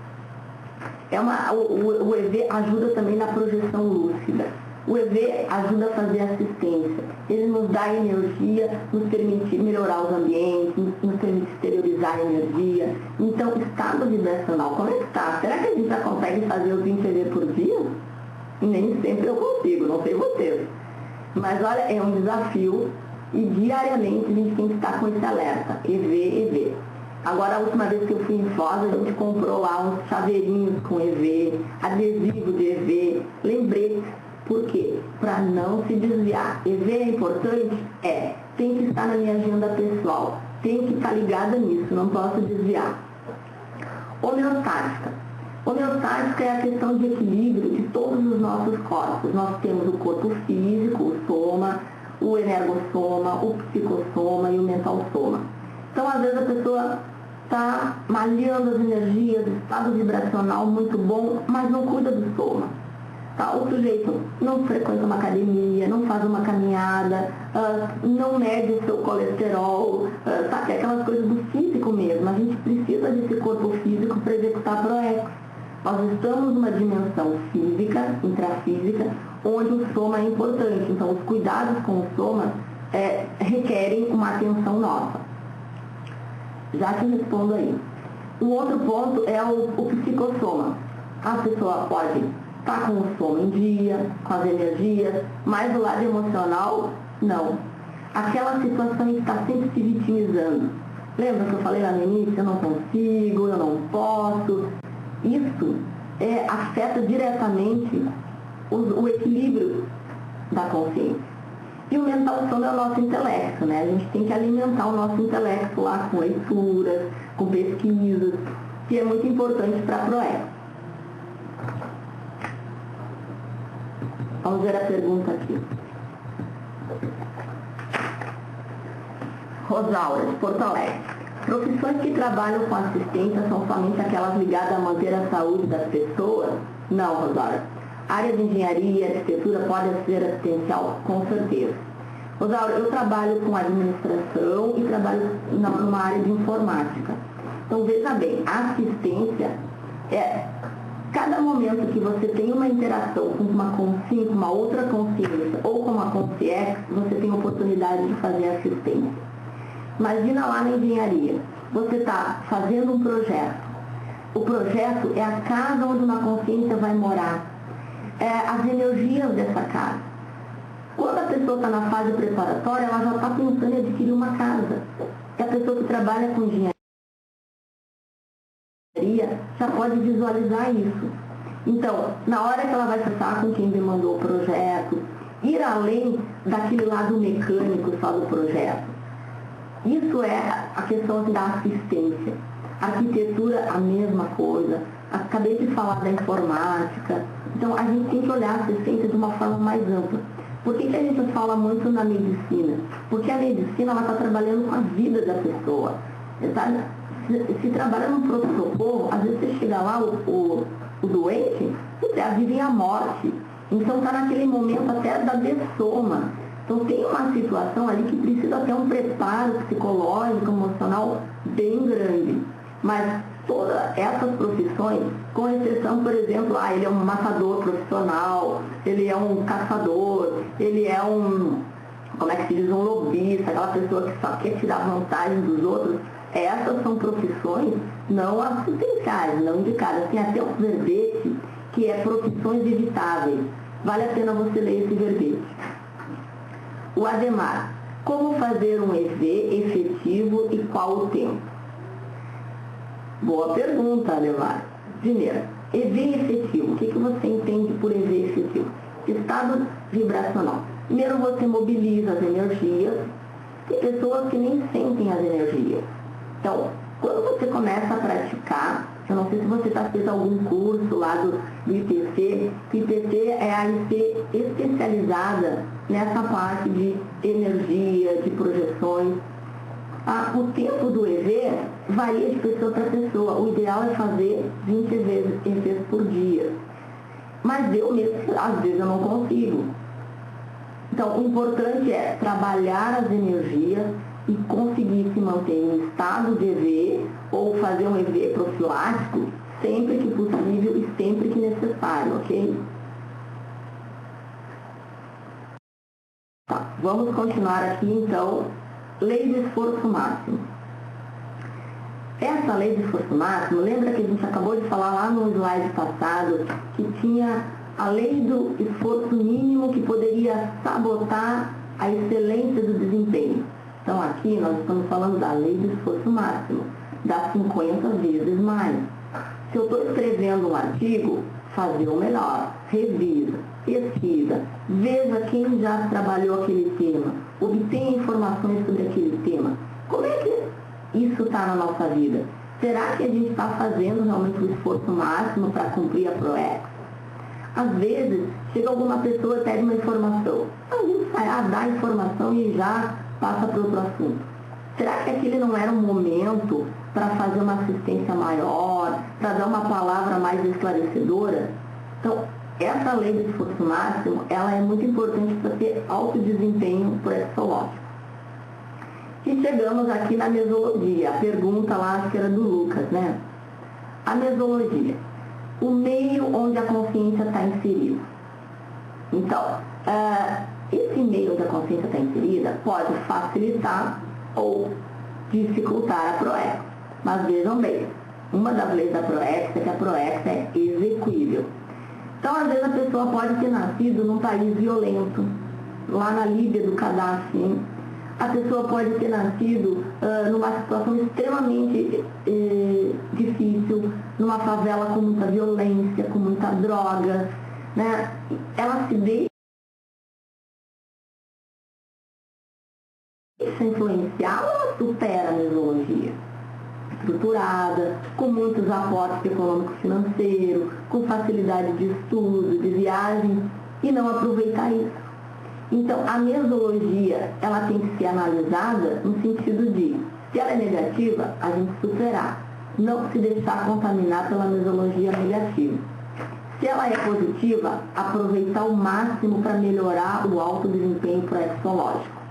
Speaker 1: O EV ajuda também na projeção lúcida. O EV ajuda a fazer assistência. Ele nos dá energia, nos permite melhorar os ambientes, nos permite exteriorizar a energia. Então, estado vibracional, como é que está? Será que a gente já consegue fazer os 20 EV por dia? Nem sempre eu consigo, não sei vocês. Mas olha, é um desafio e diariamente a gente tem que estar com esse alerta. EV. Agora, a última vez que eu fui em Foz, a gente comprou lá uns chaveirinhos com EV, adesivo de EV, lembrete. Por quê? Para não se desviar. EV é importante? É. Tem que estar na minha agenda pessoal. Tem que estar ligada nisso, não posso desviar. Homeostática. Homeostática é a questão de equilíbrio de todos os nossos corpos. Nós temos o corpo físico, o soma, o energossoma, o psicossoma e o mental-soma. Então, às vezes, a pessoa está malhando as energias, estado vibracional muito bom, mas não cuida do soma. Tá? O sujeito não frequenta uma academia, não faz uma caminhada, não mede o seu colesterol, sabe? Aquelas coisas do físico mesmo. A gente precisa desse corpo físico para executar ProEx. Nós estamos numa dimensão física, intrafísica, onde o soma é importante. Então, os cuidados com o soma requerem uma atenção nossa. Já te respondo aí. O outro ponto é o psicossoma. A pessoa pode estar com o soma em dia, com as energias, mas do lado emocional, não. Aquela situação que está sempre se vitimizando. Lembra que eu falei lá no início? Eu não consigo, eu não posso. Isso afeta diretamente o equilíbrio da consciência. E o mental soma é o nosso intelecto, né? A gente tem que alimentar o nosso intelecto lá com leituras, com pesquisas, que é muito importante para a ProEx. Vamos ver a pergunta aqui. Rosaura, de Porto Alegre. Profissões que trabalham com assistência são somente aquelas ligadas a manter a saúde das pessoas? Não, Rosaura. A área de engenharia e arquitetura pode ser assistencial, com certeza. Rosaura, eu trabalho com administração e trabalho numa área de informática. Então, veja bem, a assistência cada momento que você tem uma interação com uma consciência, uma outra consciência ou com uma consciência, você tem a oportunidade de fazer assistência. Imagina lá na engenharia, você está fazendo um projeto. O projeto é a casa onde uma consciência vai morar. As energias dessa casa. Quando a pessoa está na fase preparatória, ela já está pensando em adquirir uma casa. E a pessoa que trabalha com engenharia já pode visualizar isso. Então, na hora que ela vai tratar com quem demandou o projeto, ir além daquele lado mecânico só do projeto. Isso é a questão da assistência. A arquitetura, a mesma coisa. Acabei de falar da informática. Então, a gente tem que olhar a assistência de uma forma mais ampla. Por que a gente fala muito na medicina? Porque a medicina está trabalhando com a vida da pessoa. Sabe? Se trabalha no pronto-socorro, às vezes você chega lá, o doente, a vida e a morte. Então está naquele momento até da dessoma. Então tem uma situação ali que precisa ter um preparo psicológico, emocional bem grande. Mas todas essas profissões, com exceção, por exemplo, ele é um matador profissional, ele é um caçador, ele é um, como é que se diz, um lobista, aquela pessoa que só quer tirar vantagem dos outros, essas são profissões não assistenciais, não indicadas. Tem até um verbete que é profissões evitáveis. Vale a pena você ler esse verbete. O Ademar, como fazer um EV efetivo e qual o tempo? Boa pergunta, Ademar. Primeiro, EV efetivo. O que você entende por EV efetivo? Estado vibracional. Primeiro você mobiliza as energias. Tem pessoas que nem sentem as energias. Então, quando você começa a praticar, eu não sei se você está fazendo algum curso lá do IPC, que IPC é a IC especializada nessa parte de energia, de projeções. O tempo do EV varia de pessoa para pessoa. O ideal é fazer 20 EVs por dia. Mas eu mesmo, às vezes, eu não consigo. Então, o importante é trabalhar as energias e conseguir se manter em estado de EV ou fazer um EV profilático sempre que possível e sempre que necessário, ok? Tá, vamos continuar aqui então. Lei do esforço máximo. Essa lei do esforço máximo, lembra que a gente acabou de falar lá no slide passado que tinha a lei do esforço mínimo que poderia sabotar a excelência do desempenho. Então aqui nós estamos falando da lei do esforço máximo, das 50 vezes mais. Se eu estou escrevendo um artigo, fazer o melhor, revisa, pesquisa, veja quem já trabalhou aquele tema, obtenha informações sobre aquele tema. Como é que isso está na nossa vida? Será que a gente está fazendo realmente o esforço máximo para cumprir a PROEX? Às vezes, chega alguma pessoa e pede uma informação. A gente vai dar a informação e já passa para outro assunto. Será que aquele não era um momento para fazer uma assistência maior, para dar uma palavra mais esclarecedora? Então, essa lei do esforço máximo, ela é muito importante para ter alto desempenho proexológico. E chegamos aqui na mesologia, a pergunta lá, acho que era do Lucas, né? A mesologia, o meio onde a consciência está inserida. Então, esse meio onde a consciência está inserida pode facilitar ou dificultar a PROEX. Mas vejam bem, uma das leis da PROEX é que a PROEX é execuível. Então, às vezes, a pessoa pode ter nascido num país violento, lá na Líbia do Gaddafi. A pessoa pode ter nascido numa situação extremamente difícil, numa favela com muita violência, com muita droga, né? Ela se deixa influenciar ou ela supera a mesologia? Estruturada, com muitos aportes econômicos financeiros, com facilidade de estudo, de viagem, e não aproveitar isso. Então, a mesologia, ela tem que ser analisada no sentido de, se ela é negativa, a gente superar, não se deixar contaminar pela mesologia negativa. Se ela é positiva, aproveitar ao máximo para melhorar o alto desempenho proexológico.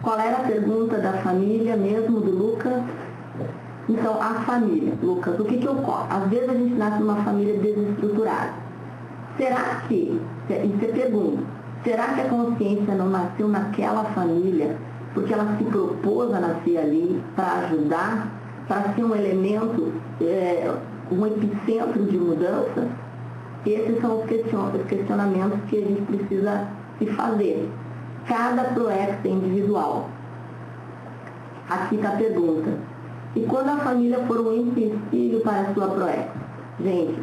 Speaker 1: Qual era a pergunta da família mesmo, do Lucas? Então, a família, Lucas, o que ocorre? Às vezes a gente nasce numa família desestruturada. Será que, isso é pergunta, será que a consciência não nasceu naquela família porque ela se propôs a nascer ali para ajudar, para ser um elemento, um epicentro de mudança? Esses são os questionamentos que a gente precisa se fazer. Cada PROEX é individual. Aqui está a pergunta. E quando a família for um empecilho para a sua PROEX? Gente,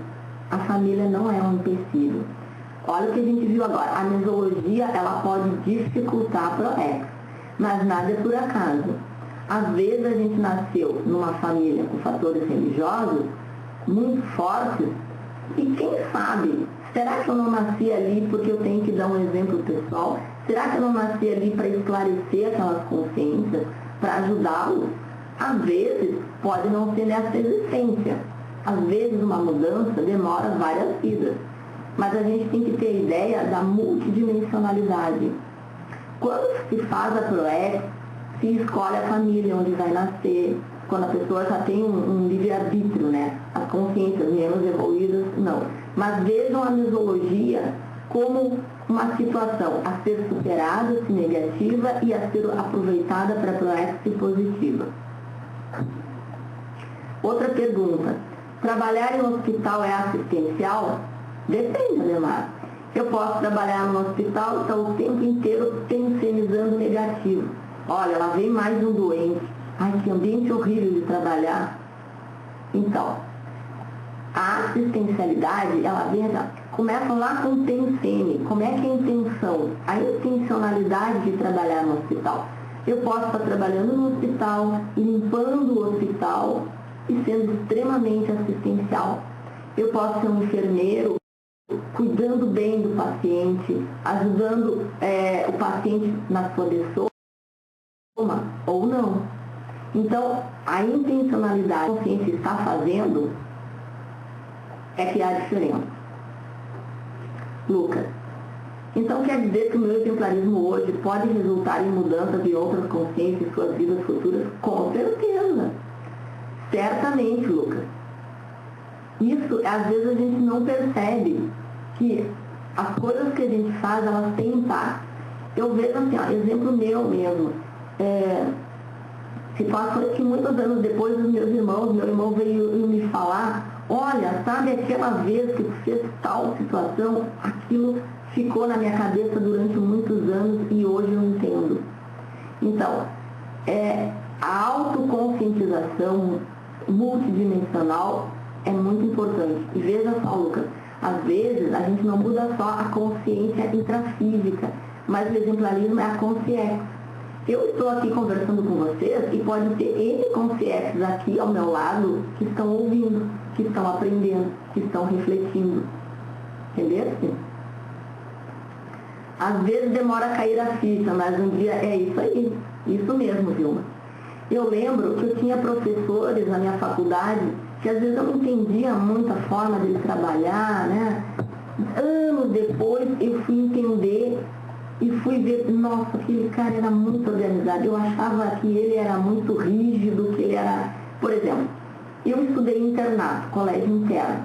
Speaker 1: a família não é um empecilho. Olha o que a gente viu agora. A mesologia, ela pode dificultar a PROEX, mas nada é por acaso. Às vezes a gente nasceu numa família com fatores religiosos muito fortes e quem sabe, será que eu não nasci ali porque eu tenho que dar um exemplo pessoal? Será que eu não nasci ali para esclarecer aquelas consciências, para ajudá-los? Às vezes, pode não ser nessa existência. Às vezes, uma mudança demora várias vidas. Mas a gente tem que ter ideia da multidimensionalidade. Quando se faz a PROEX, se escolhe a família onde vai nascer, quando a pessoa já tem um livre-arbítrio, né? As consciências menos evoluídas, não. Mas vejam a mesologia como uma situação a ser superada, se negativa, e a ser aproveitada para a PROEX positiva. Outra pergunta. Trabalhar em um hospital é assistencial? Depende, Ademar. Eu posso trabalhar no hospital e estar o tempo inteiro tensionizando negativo. Olha, lá vem mais um doente. Ai, que ambiente horrível de trabalhar. Então, a assistencialidade, ela vem, começa lá com o TENSEME. Como é que é a intenção? A intencionalidade de trabalhar no hospital. Eu posso estar trabalhando no hospital, limpando o hospital e sendo extremamente assistencial. Eu posso ser um enfermeiro, cuidando bem do paciente, ajudando o paciente na sua pessoa, ou não. Então, a intencionalidade que a consciência está fazendo é que há diferença. Lucas. Então, quer dizer que o meu exemplarismo hoje pode resultar em mudanças de outras consciências em suas vidas futuras? Com certeza. Certamente, Lucas. Isso, às vezes, a gente não percebe que as coisas que a gente faz, elas têm impacto. Eu vejo assim, ó, exemplo meu mesmo. Situações que muitos anos depois os meus irmãos, meu irmão veio me falar, olha, sabe aquela vez que tu fez tal situação, aquilo ficou na minha cabeça durante muitos anos e hoje eu entendo. Então, a autoconscientização multidimensional é muito importante. E veja só, Lucas, às vezes a gente não muda só a consciência intrafísica, mas o exemplarismo é a consciência. Eu estou aqui conversando com vocês e pode ter N consciências aqui ao meu lado que estão ouvindo, que estão aprendendo, que estão refletindo. Entendeu? Às vezes demora a cair a ficha, mas um dia é isso aí. Isso mesmo, Vilma. Eu lembro que eu tinha professores na minha faculdade que às vezes eu não entendia muito a forma de trabalhar, né? Anos depois eu fui entender e fui ver, nossa, aquele cara era muito organizado. Eu achava que ele era muito rígido, que ele era... Por exemplo, eu estudei internato, colégio interno.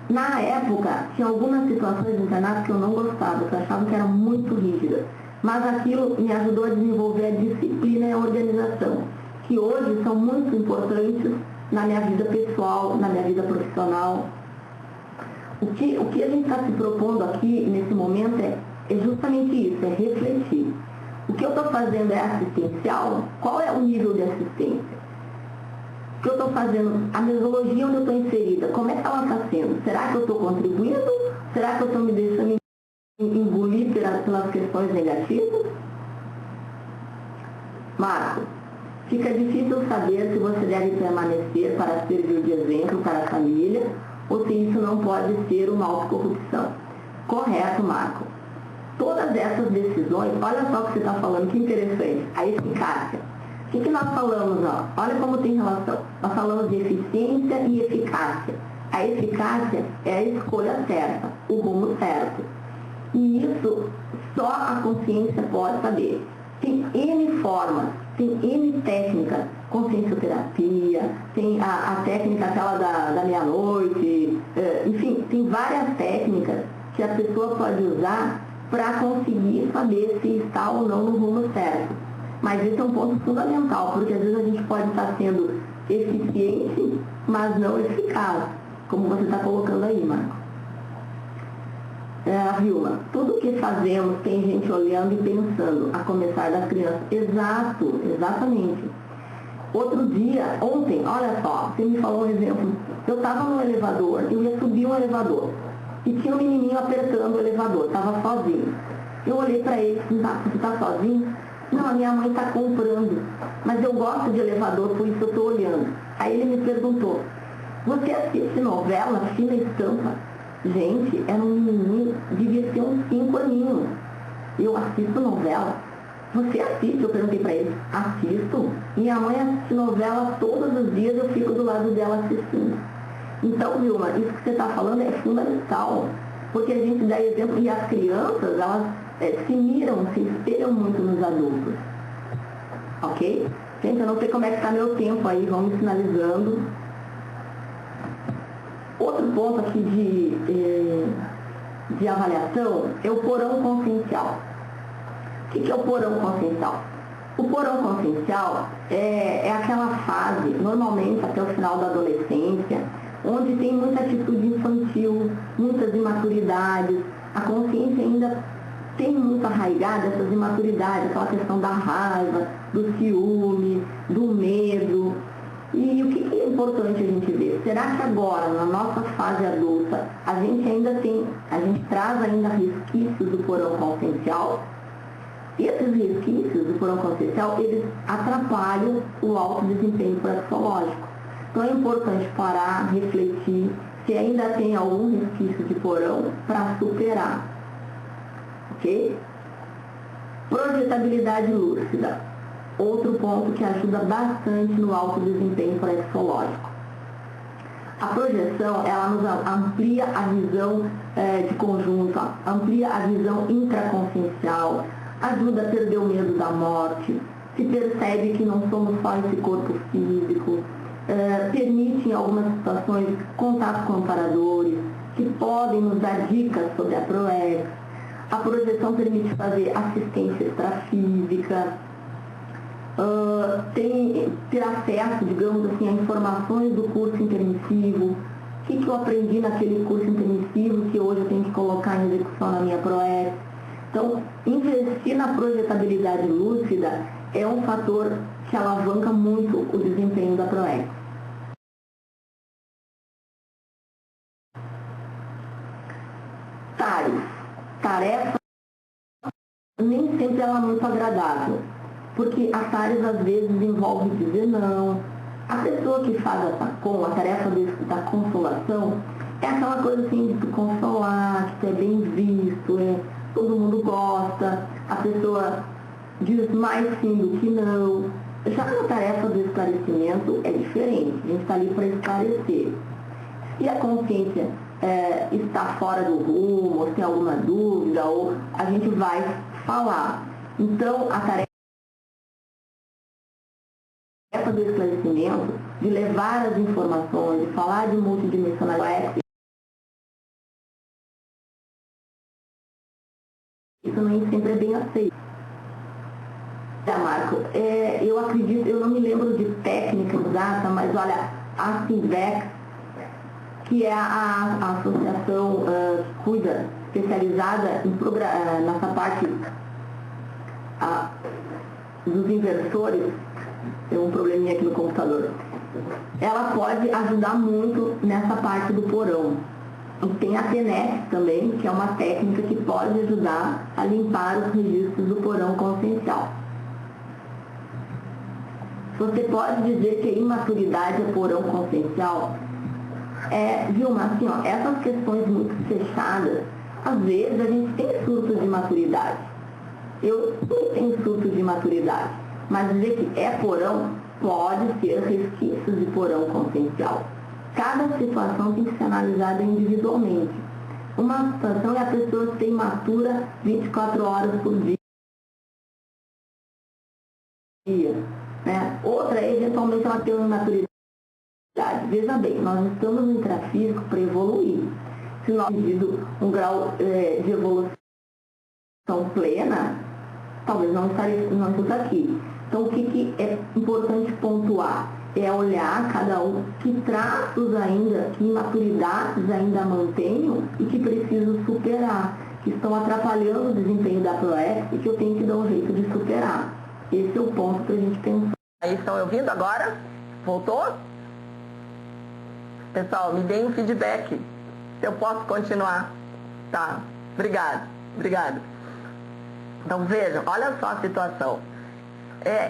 Speaker 1: Na época, tinha algumas situações de internato que eu não gostava, que eu achava que era muito rígida. Mas aquilo me ajudou a desenvolver a disciplina e a organização, que hoje são muito importantes na minha vida pessoal, na minha vida profissional. O que a gente está se propondo aqui, nesse momento, é justamente isso, é refletir. O que eu estou fazendo é assistencial? Qual é o nível de assistência? O que eu estou fazendo? A mesologia onde eu estou inserida, como é que ela está sendo? Será que eu estou contribuindo? Será que eu estou me deixando engolir pelas questões negativas? Marco, fica difícil saber se você deve permanecer para servir de exemplo para a família ou se isso não pode ser uma autocorrupção. Correto, Marco. Todas essas decisões, olha só o que você está falando, que interessante, a eficácia. O que nós falamos? Olha como tem relação. Nós falamos de eficiência e eficácia. A eficácia é a escolha certa, o rumo certo. E isso só a consciência pode saber. Tem N formas, tem N técnicas, consciencioterapia, tem a técnica aquela da meia-noite, enfim, tem várias técnicas que a pessoa pode usar para conseguir saber se está ou não no rumo certo. Mas esse é um ponto fundamental, porque às vezes a gente pode estar sendo eficiente, mas não eficaz, como você está colocando aí, Marco. Vilma, tudo o que fazemos tem gente olhando e pensando, a começar das crianças. Exato, exatamente. Outro dia, ontem, olha só, você me falou um exemplo. Eu estava no elevador, eu ia subir um elevador, e tinha um menininho apertando o elevador, estava sozinho. Eu olhei para ele e disse, você está sozinho? Não, a minha mãe está comprando, mas eu gosto de elevador, por isso eu estou olhando. Aí ele me perguntou, você assiste novela, Fina Estampa? Gente, era um menininho, devia ter uns 5 aninhos. Eu assisto novela. Você assiste? Eu perguntei para ele. Assisto. Minha mãe assiste novela todos os dias, eu fico do lado dela assistindo. Então, Vilma, isso que você está falando é fundamental. Porque a gente dá exemplo, e as crianças, elas se espelham muito nos adultos. Ok? Gente, eu não sei como é que está meu tempo aí, vamos finalizando. Outro ponto aqui de avaliação é o porão consciencial. O que é o porão consciencial? O porão consciencial é aquela fase, normalmente até o final da adolescência, onde tem muita atitude infantil, muitas imaturidades, a consciência ainda tem muito arraigada essas imaturidades, aquela questão da raiva, do ciúme, do medo. E o que é importante a gente ver? Será que agora, na nossa fase adulta, a gente traz ainda resquícios do porão consciencial? E esses resquícios do porão consciencial, eles atrapalham o alto desempenho praxeológico. Então é importante parar, refletir, se ainda tem algum resquício de porão para superar. Ok? Projetabilidade lúcida. Outro ponto que ajuda bastante no alto desempenho praxeológico. A projeção, ela nos amplia a visão de conjunto, amplia a visão intraconsciencial, ajuda a perder o medo da morte, se percebe que não somos só esse corpo físico, permite em algumas situações contato com amparadores, que podem nos dar dicas sobre a PROEX. A projeção permite fazer assistência extrafísica, ter acesso, digamos assim, a informações do curso intermissivo, o que eu aprendi naquele curso intermissivo que hoje eu tenho que colocar em execução na minha PROEX. Então, investir na projetabilidade lúcida é um fator que alavanca muito o desempenho da PROEX. Tarefa nem sempre ela é muito agradável, porque a TARES às vezes envolve dizer não. A pessoa que faz a tarefa da consolação é aquela coisa assim de tu consolar, que tu é bem visto, todo mundo gosta, a pessoa diz mais sim do que não. Já na tarefa do esclarecimento é diferente, a gente está ali para esclarecer. Se a consciência está fora do rumo, ou se tem alguma dúvida, ou a gente vai falar. Então, a tarefa do esclarecimento, de levar as informações, de falar de multidimensionalidade, isso nem sempre é bem aceito. Marco, eu acredito, eu não me lembro de técnica exata, mas olha, a Sinvex, que é a associação que cuida, especializada nessa parte dos inversores, tem um probleminha aqui no computador, ela pode ajudar muito nessa parte do porão. E tem a TENET também, que é uma técnica que pode ajudar a limpar os registros do porão consciencial. Você pode dizer que a imaturidade é porão consciencial? Vilma, assim, essas questões muito fechadas, às vezes a gente tem surtos de maturidade. Eu não tenho surto de maturidade, mas dizer que é porão pode ser resquícios de porão consciencial. Cada situação tem que ser analisada individualmente. Uma situação é a pessoa ser imatura 24 horas por dia. Né? Outra é, eventualmente, ela ter uma imaturidade. Veja bem, nós estamos no intrafísico para evoluir. Se nós tivermos um grau de evolução plena, talvez não esteja aqui. Então, o que é importante pontuar? É olhar cada um que traços ainda, que imaturidades ainda mantenho e que preciso superar, que estão atrapalhando o desempenho da PROEX e que eu tenho que dar um jeito de superar. Esse é o ponto para a gente pensar. Aí, estão me ouvindo agora? Voltou? Pessoal, me deem um feedback, se eu posso continuar. Tá, obrigado. Então, vejam, olha só a situação.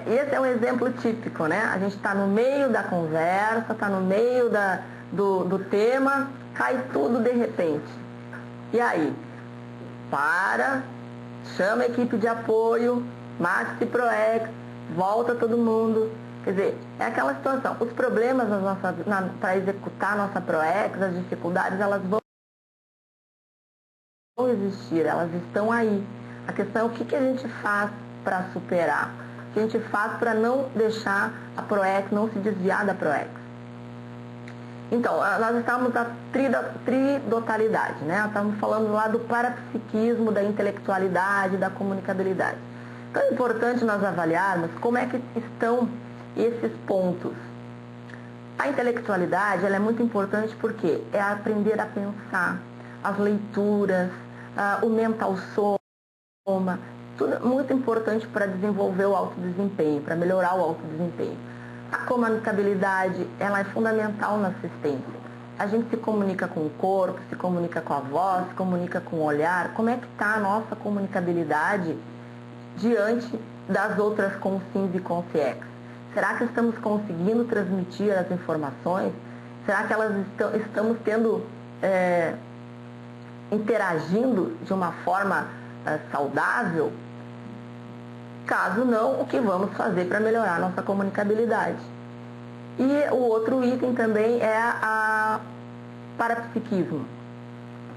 Speaker 1: Esse é um exemplo típico, né? A gente está no meio da conversa, está no meio do tema, cai tudo de repente. E aí? Chama a equipe de apoio, Maxi PROEX, volta todo mundo. Quer dizer, é aquela situação. Os problemas para executar a nossa PROEX, as dificuldades, elas vão existir, elas estão aí. A questão é o que a gente faz para superar, o que a gente faz para não deixar a PROEX, não se desviar da PROEX. Então, nós estamos na tridotalidade, né? Estamos falando lá do parapsiquismo, da intelectualidade, da comunicabilidade. Então, é importante nós avaliarmos como é que estão esses pontos. A intelectualidade, ela é muito importante porque é aprender a pensar, as leituras, o mental soma, tudo é muito importante para desenvolver o autodesempenho, para melhorar o autodesempenho. A comunicabilidade, ela é fundamental na assistência. A gente se comunica com o corpo, se comunica com a voz, se comunica com o olhar. Como é que está a nossa comunicabilidade diante das outras consins e consciex? Será que estamos conseguindo transmitir as informações? Será que estamos interagindo de uma forma saudável? Caso não, o que vamos fazer para melhorar a nossa comunicabilidade? E o outro item também é a parapsiquismo,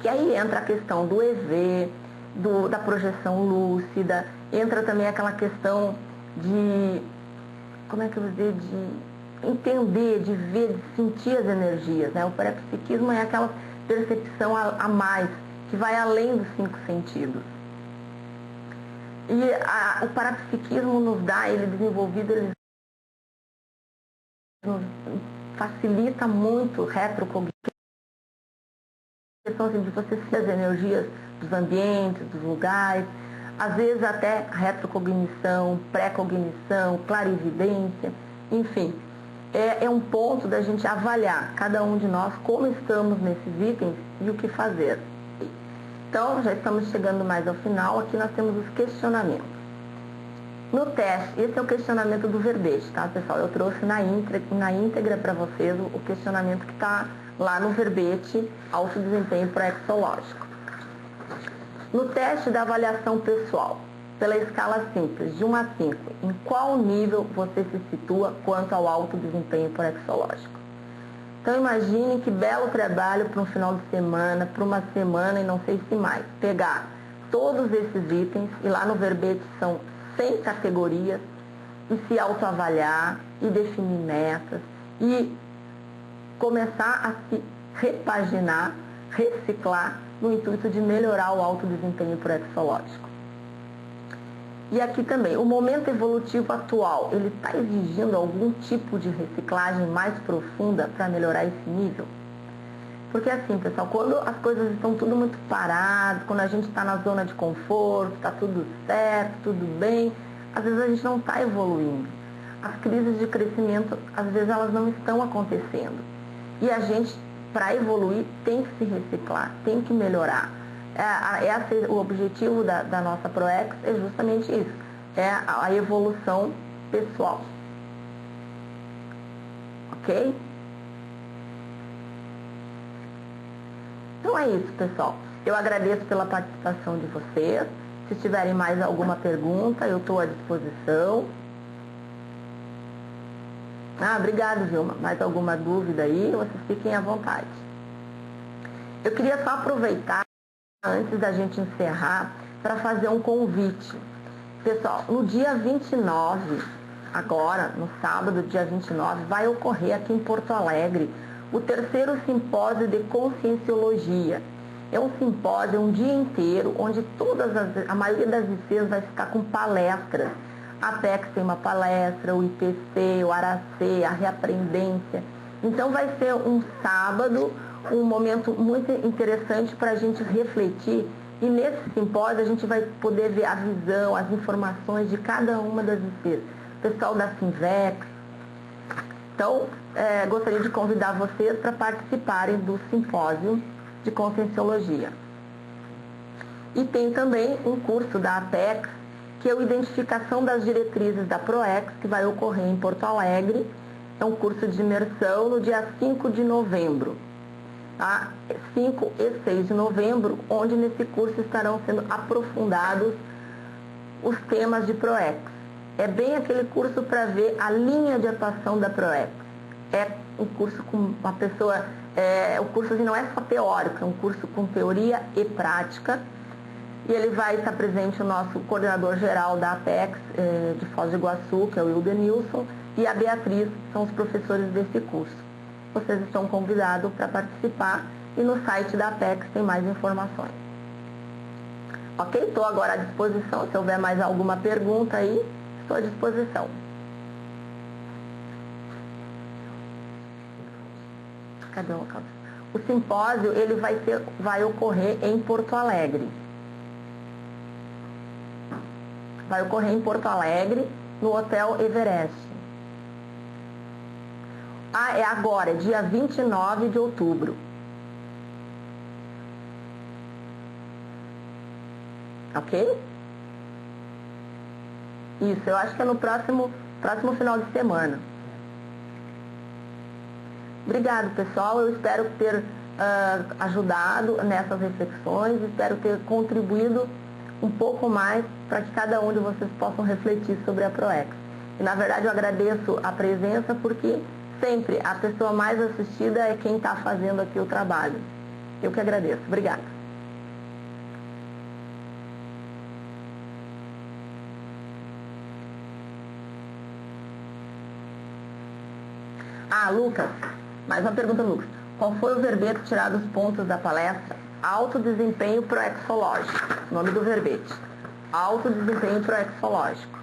Speaker 1: que aí entra a questão do EV, da projeção lúcida, entra também aquela questão de, como é que eu vou dizer, de entender, de ver, de sentir as energias, né? O parapsiquismo é aquela percepção a mais, que vai além dos 5 sentidos. E o parapsiquismo nos dá, ele desenvolvido, ele nos facilita muito retrocognição, de você sentir as energias dos ambientes, dos lugares, às vezes até retrocognição, pré-cognição, clarividência, enfim. É um ponto da gente avaliar, cada um de nós, como estamos nesses itens e o que fazer. Então, já estamos chegando mais ao final. Aqui nós temos os questionamentos. No teste, esse é o questionamento do verbete, tá, pessoal? Eu trouxe na íntegra para vocês o questionamento que está lá no verbete autodesempenho proexológico. No teste da avaliação pessoal, pela escala simples, de 1 a 5, em qual nível você se situa quanto ao autodesempenho proexológico? Então, imagine que belo trabalho para um final de semana, para uma semana e não sei se mais. Pegar todos esses itens, e lá no verbete são 100 categorias, e se autoavaliar, e definir metas, e começar a se repaginar, reciclar, no intuito de melhorar o autodesempenho proexológico. E aqui também, o momento evolutivo atual, ele está exigindo algum tipo de reciclagem mais profunda para melhorar esse nível? Porque assim, pessoal, quando as coisas estão tudo muito paradas, quando a gente está na zona de conforto, está tudo certo, tudo bem, às vezes a gente não está evoluindo. As crises de crescimento, às vezes elas não estão acontecendo. E a gente, para evoluir, tem que se reciclar, tem que melhorar. O objetivo da nossa PROEX é justamente isso, é a evolução pessoal. Ok? Então é isso, pessoal. Eu agradeço pela participação de vocês. Se tiverem mais alguma pergunta, eu estou à disposição. Obrigado, Vilma. Mais alguma dúvida aí? Vocês fiquem à vontade. Eu queria só aproveitar, antes da gente encerrar, para fazer um convite. Pessoal, no dia 29, agora, no sábado, dia 29, vai ocorrer aqui em Porto Alegre o 3º simpósio de conscienciologia. É um simpósio, um dia inteiro, onde a maioria das ICs vai ficar com palestras. A Apex tem uma palestra, o IPC, o Aracê, a Reaprendência. Então vai ser um sábado, um momento muito interessante para a gente refletir, e nesse simpósio a gente vai poder ver a visão, as informações de cada uma das ICs, pessoal da Sinvex. Então, gostaria de convidar vocês para participarem do simpósio de conscienciologia. E tem também um curso da Apex, que é a Identificação das Diretrizes da PROEX, que vai ocorrer em Porto Alegre. É um curso de imersão no dia 5 de novembro. 5 e 6 de novembro, onde nesse curso estarão sendo aprofundados os temas de PROEX. É bem aquele curso para ver a linha de atuação da PROEX. É um curso com uma pessoa, o curso assim, não é só teórico, é um curso com teoria e prática.
Speaker 2: E ele vai estar presente o nosso coordenador geral da Apex de Foz do Iguaçu, que é o Wildenilson, e a Beatriz, são os professores desse curso. Vocês estão convidados para participar e no site da Apex tem mais informações. Ok? Estou agora à disposição. Se houver mais alguma pergunta aí, estou à disposição. Cadê o local? O simpósio ele vai ocorrer em Porto Alegre. Vai ocorrer em Porto Alegre, no Hotel Everest. Ah, é agora, dia 29 de outubro. Ok? Isso, eu acho que é no próximo final de semana. Obrigado, pessoal. Eu espero ter ajudado nessas reflexões, espero ter contribuído um pouco mais para que cada um de vocês possam refletir sobre a ProEx. E, na verdade, eu agradeço a presença porque sempre a pessoa mais assistida é quem está fazendo aqui o trabalho. Eu que agradeço. Obrigada. Ah, Lucas, mais uma pergunta, Lucas. Qual foi o verbete tirado dos pontos da palestra? Alto desempenho proexológico. Nome do verbete. Alto desempenho proexológico.